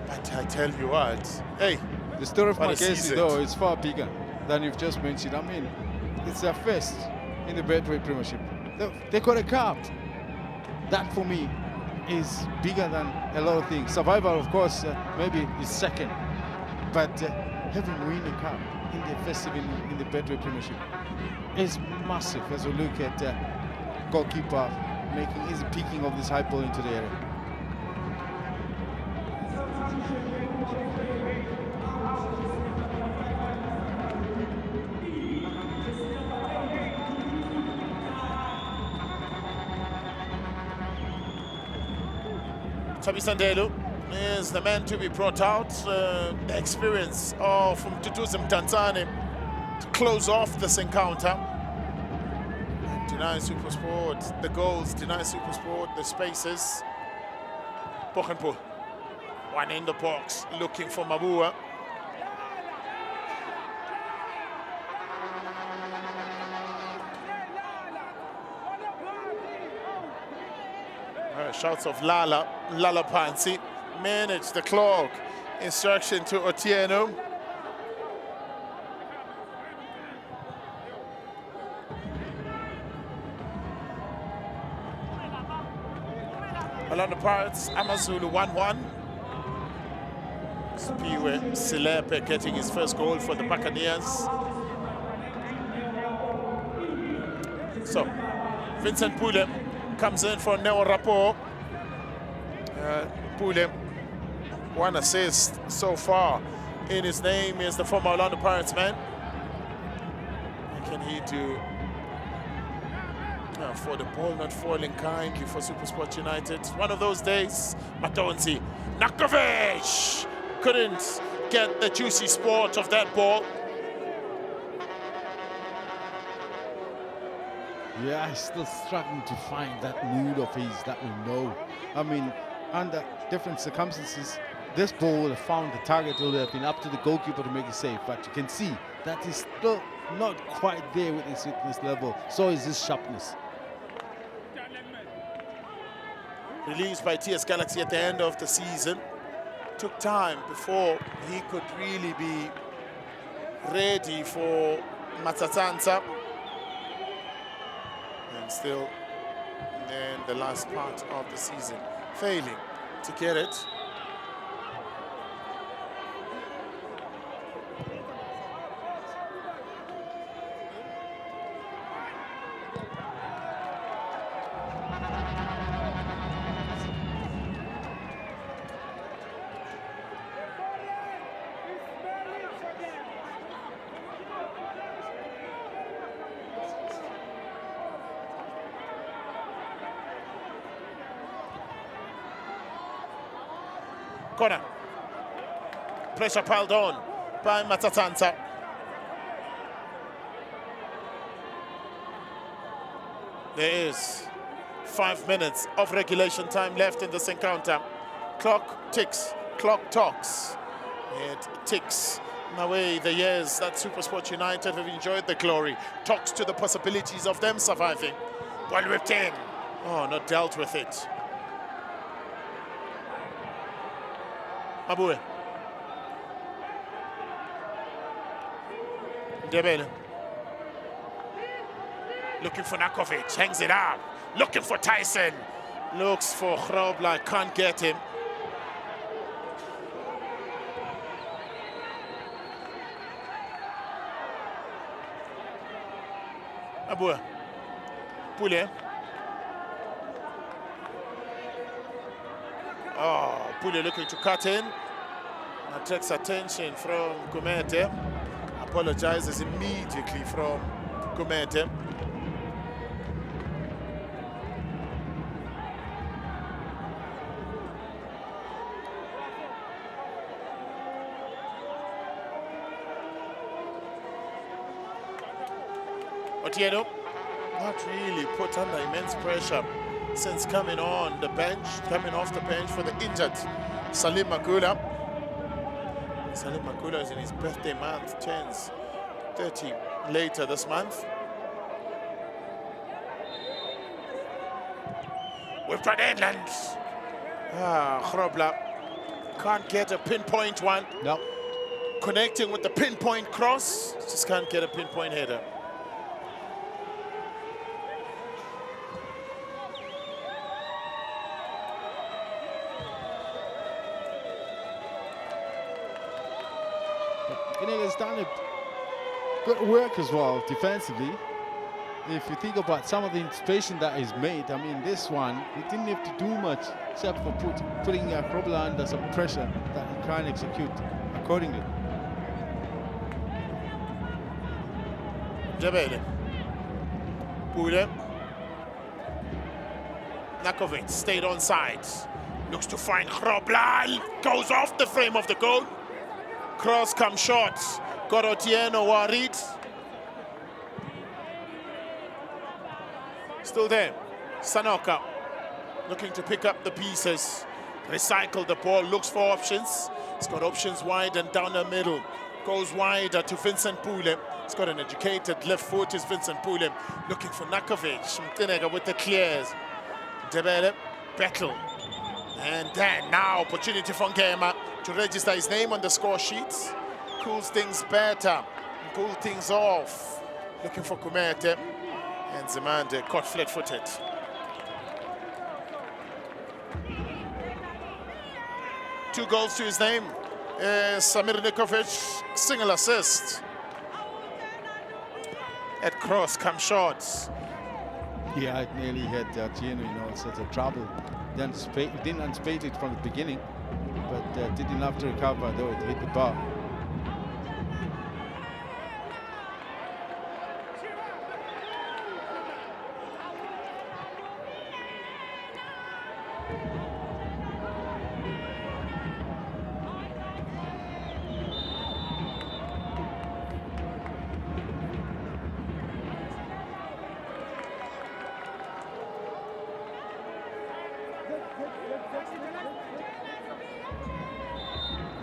But I tell you what, hey, the story of Makezi though is far bigger than you've just mentioned. I mean, it's their first in the Betway Premiership. They got a cup. That for me is bigger than a lot of things. Survival, of course, maybe is second, but having win a cup in the first season in the Betway Premiership is massive as we look at goalkeeper making easy picking of this high ball into the area. Tabi Sandelu is the man to be brought out. The experience of Mtutuzi Mtanzane to close off this encounter. Deny Supersport the goals, deny Supersport the spaces. Pochenpoel. One in the box, looking for Mabua. Shouts of Lala Pansi. Manage the clock. Instruction to Otieno. Orlando Pirates, Amazulu 1-1. Spiwe Silepe getting his first goal for the Buccaneers. So, Vincent Pule comes in for Neo Rapport. Pule, one assist so far in his name, is the former Orlando Pirates man. What can he do? For the ball not falling kindly for Supersport United. One of those days, Matonzi. Nakovic couldn't get the juicy sport of that ball. Yeah, he's still struggling to find that mood of his that we know. I mean, under different circumstances, this ball would have found the target. It would have been up to the goalkeeper to make it safe. But you can see that he's still not quite there with his fitness level. So is his sharpness. Released by TS Galaxy at the end of the season. Took time before he could really be ready for Matsatsansa. And still in the last part of the season, failing to get it. Corner. Pressure piled on by Matsatsansa. There is 5 minutes of regulation time left in this encounter. Clock ticks, clock talks. It ticks away the years that Supersport United have enjoyed the glory. Talks to the possibilities of them surviving. Ball whipped in. Oh, not dealt with it. Mabue. Debele. Looking for Nakovic, hangs it up. Looking for Tyson. Looks for Grobler, can't get him. Mabue. Pule. Oh, Pule looking to cut in. Attracts attention from Kumete. Apologizes immediately from Kumete. Otieno, not really put under immense pressure since coming on the bench, coming off the bench for the injured Salim Makula. Salim Makula is in his birthday month, turns 30 later this month. With Inland. Grobler can't get a pinpoint one. No. Connecting with the pinpoint cross, just can't get a pinpoint header. Has done a good work as well defensively. If you think about some of the anticipation that he's made, I mean, this one, he didn't have to do much except for putting Grobler under some pressure that he can't execute accordingly. Debele. Pule. Nakovic stayed on side. Looks to find Grobler. Goes off the frame of the goal. Cross comes short. Got Otieno worried. Still there. Sanoka looking to pick up the pieces. recycle the ball, looks for options. He's got options wide and down the middle. Goes wider to Vincent Pule. He's got an educated left foot, is Vincent Pule. Looking for Nakovic. Mtinega with the clears. Debele, battle. And then now opportunity for Ngema to register his name on the score sheet. Cools things better, cool things off. Looking for Kumete. And Zemande caught flat-footed. Two goals to his name. Samir Nikovic, single assist. At cross, come shots. Yeah, it nearly had Gino in all sorts of trouble. Didn't anticipate it from the beginning, but did enough to recover, though it hit the bar.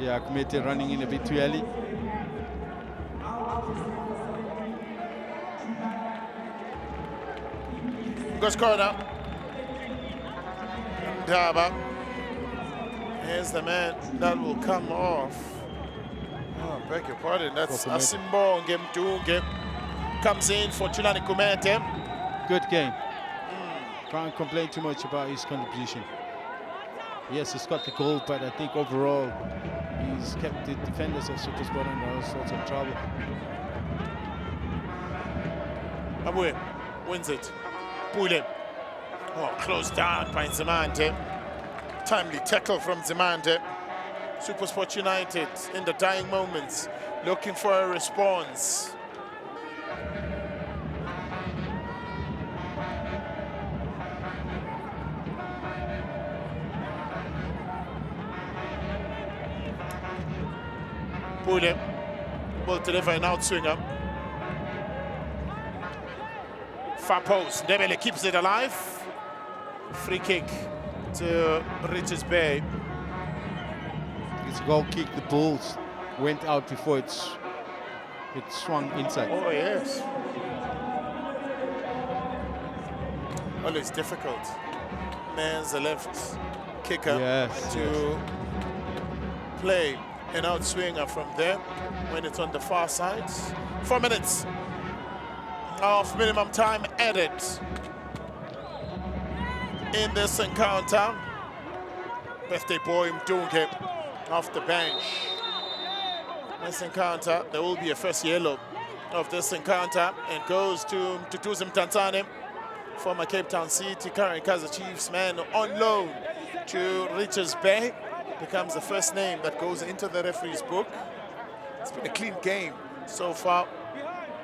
Yeah, Kumete running in a bit too early. Goes corner. Ndaba. Here's the man that will come off. Oh, beg your pardon. That's Asimbo Ngemdunge. Comes in for Tulani Kumete. Good game. Can't complain too much about his contribution. Yes, he's got the goal, but I think overall he's kept the defenders of Supersport under all sorts of trouble. Abue wins it. Pule. Oh, closed down by Zemande. Timely tackle from Zemande. Supersport United in the dying moments, looking for a response. Pule will deliver an outswinger. Far post. Ndebele keeps it alive. Free kick to Richards Bay. It's a goal kick. The ball went out before it swung inside. Oh yes. Always difficult. Man's the left kicker to play an outswinger from there when it's on the far side. 4 minutes of minimum time added in this encounter. Birthday boy Mdunge off the bench. This encounter, there will be a first yellow of this encounter, and goes to Tutuzim Tanzane, former Cape Town City, current Kaizer Chiefs man on loan to Richards Bay. Becomes the first name that goes into the referee's book. It's been a clean game so far.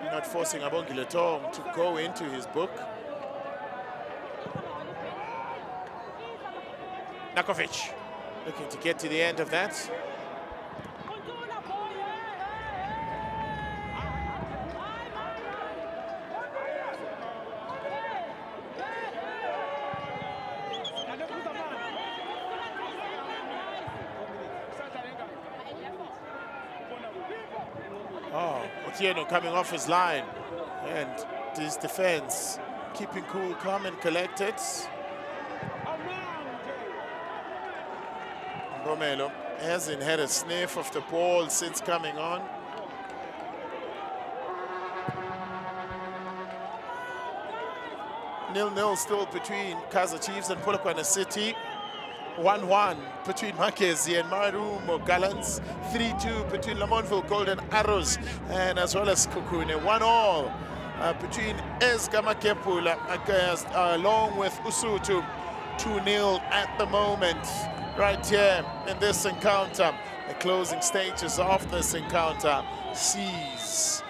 Not forcing Abongile Tong to go into his book. Nakovic looking to get to the end of that. Oh, Otieno coming off his line, and his defense keeping cool, calm and collected. Romelo hasn't had a sniff of the ball since coming on. Nil-nil still between Kaizer Chiefs and Polokwane City. 1-1 between Makezi and Marumo Gallants. 3-2 between Lamontville Golden Arrows and as well as Kukune. 1-1 between Esgama Kepula along with Usutu. 2-0 at the moment right here in this encounter. The closing stages of this encounter sees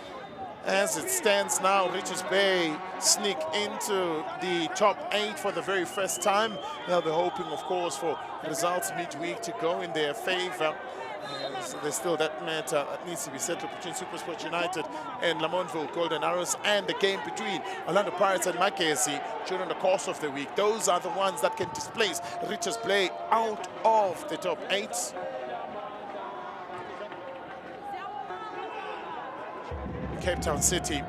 As it stands now, Richards Bay sneak into the top 8 for the very first time. They'll be hoping, of course, for results midweek to go in their favor. So there's still that matter that needs to be settled between Supersport United and Lamontville Golden Arrows, and the game between Orlando Pirates and Makezi during the course of the week. Those are the ones that can displace Richards Bay out of the top 8. Cape Town City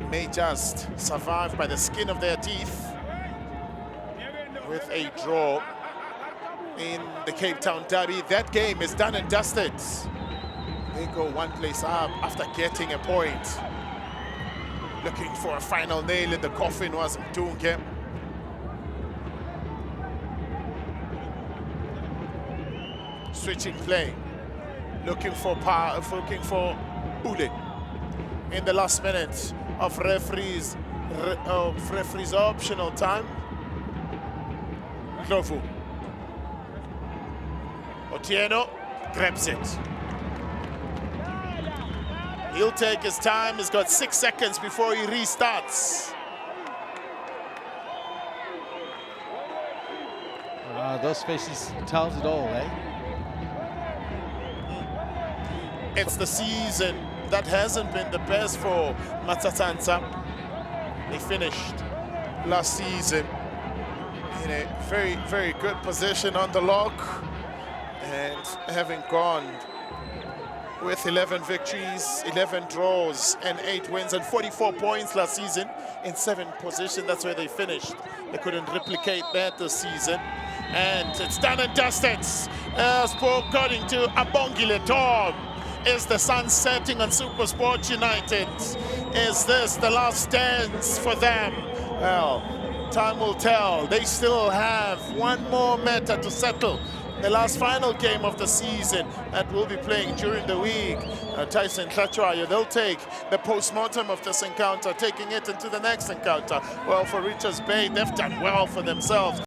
may just survive by the skin of their teeth with a draw in the Cape Town Derby. That game is done and dusted. They go one place up after getting a point. Looking for a final nail in the coffin was Mtunge. Switching play, looking for power, looking for Ule. In the last minute of referees optional time. Ndlovu. Otieno grabs it. He'll take his time. He's got 6 seconds before he restarts. Those faces tells it all, eh? It's the season that hasn't been the best for Matsatsantsa. They finished last season in a very, very good position on the log, and having gone with 11 victories, 11 draws, and 8 wins, and 44 points last season in 7th position. That's where they finished. They couldn't replicate that this season. And it's done and dusted. According to Abongile Tom, is the sun setting on Supersport United? Is this the last dance for them? Well, time will tell. They still have one more matter to settle. The last final game of the season that we'll be playing during the week. Tyson Tlachuayo, they'll take the post-mortem of this encounter, taking it into the next encounter. Well, for Richards Bay, they've done well for themselves.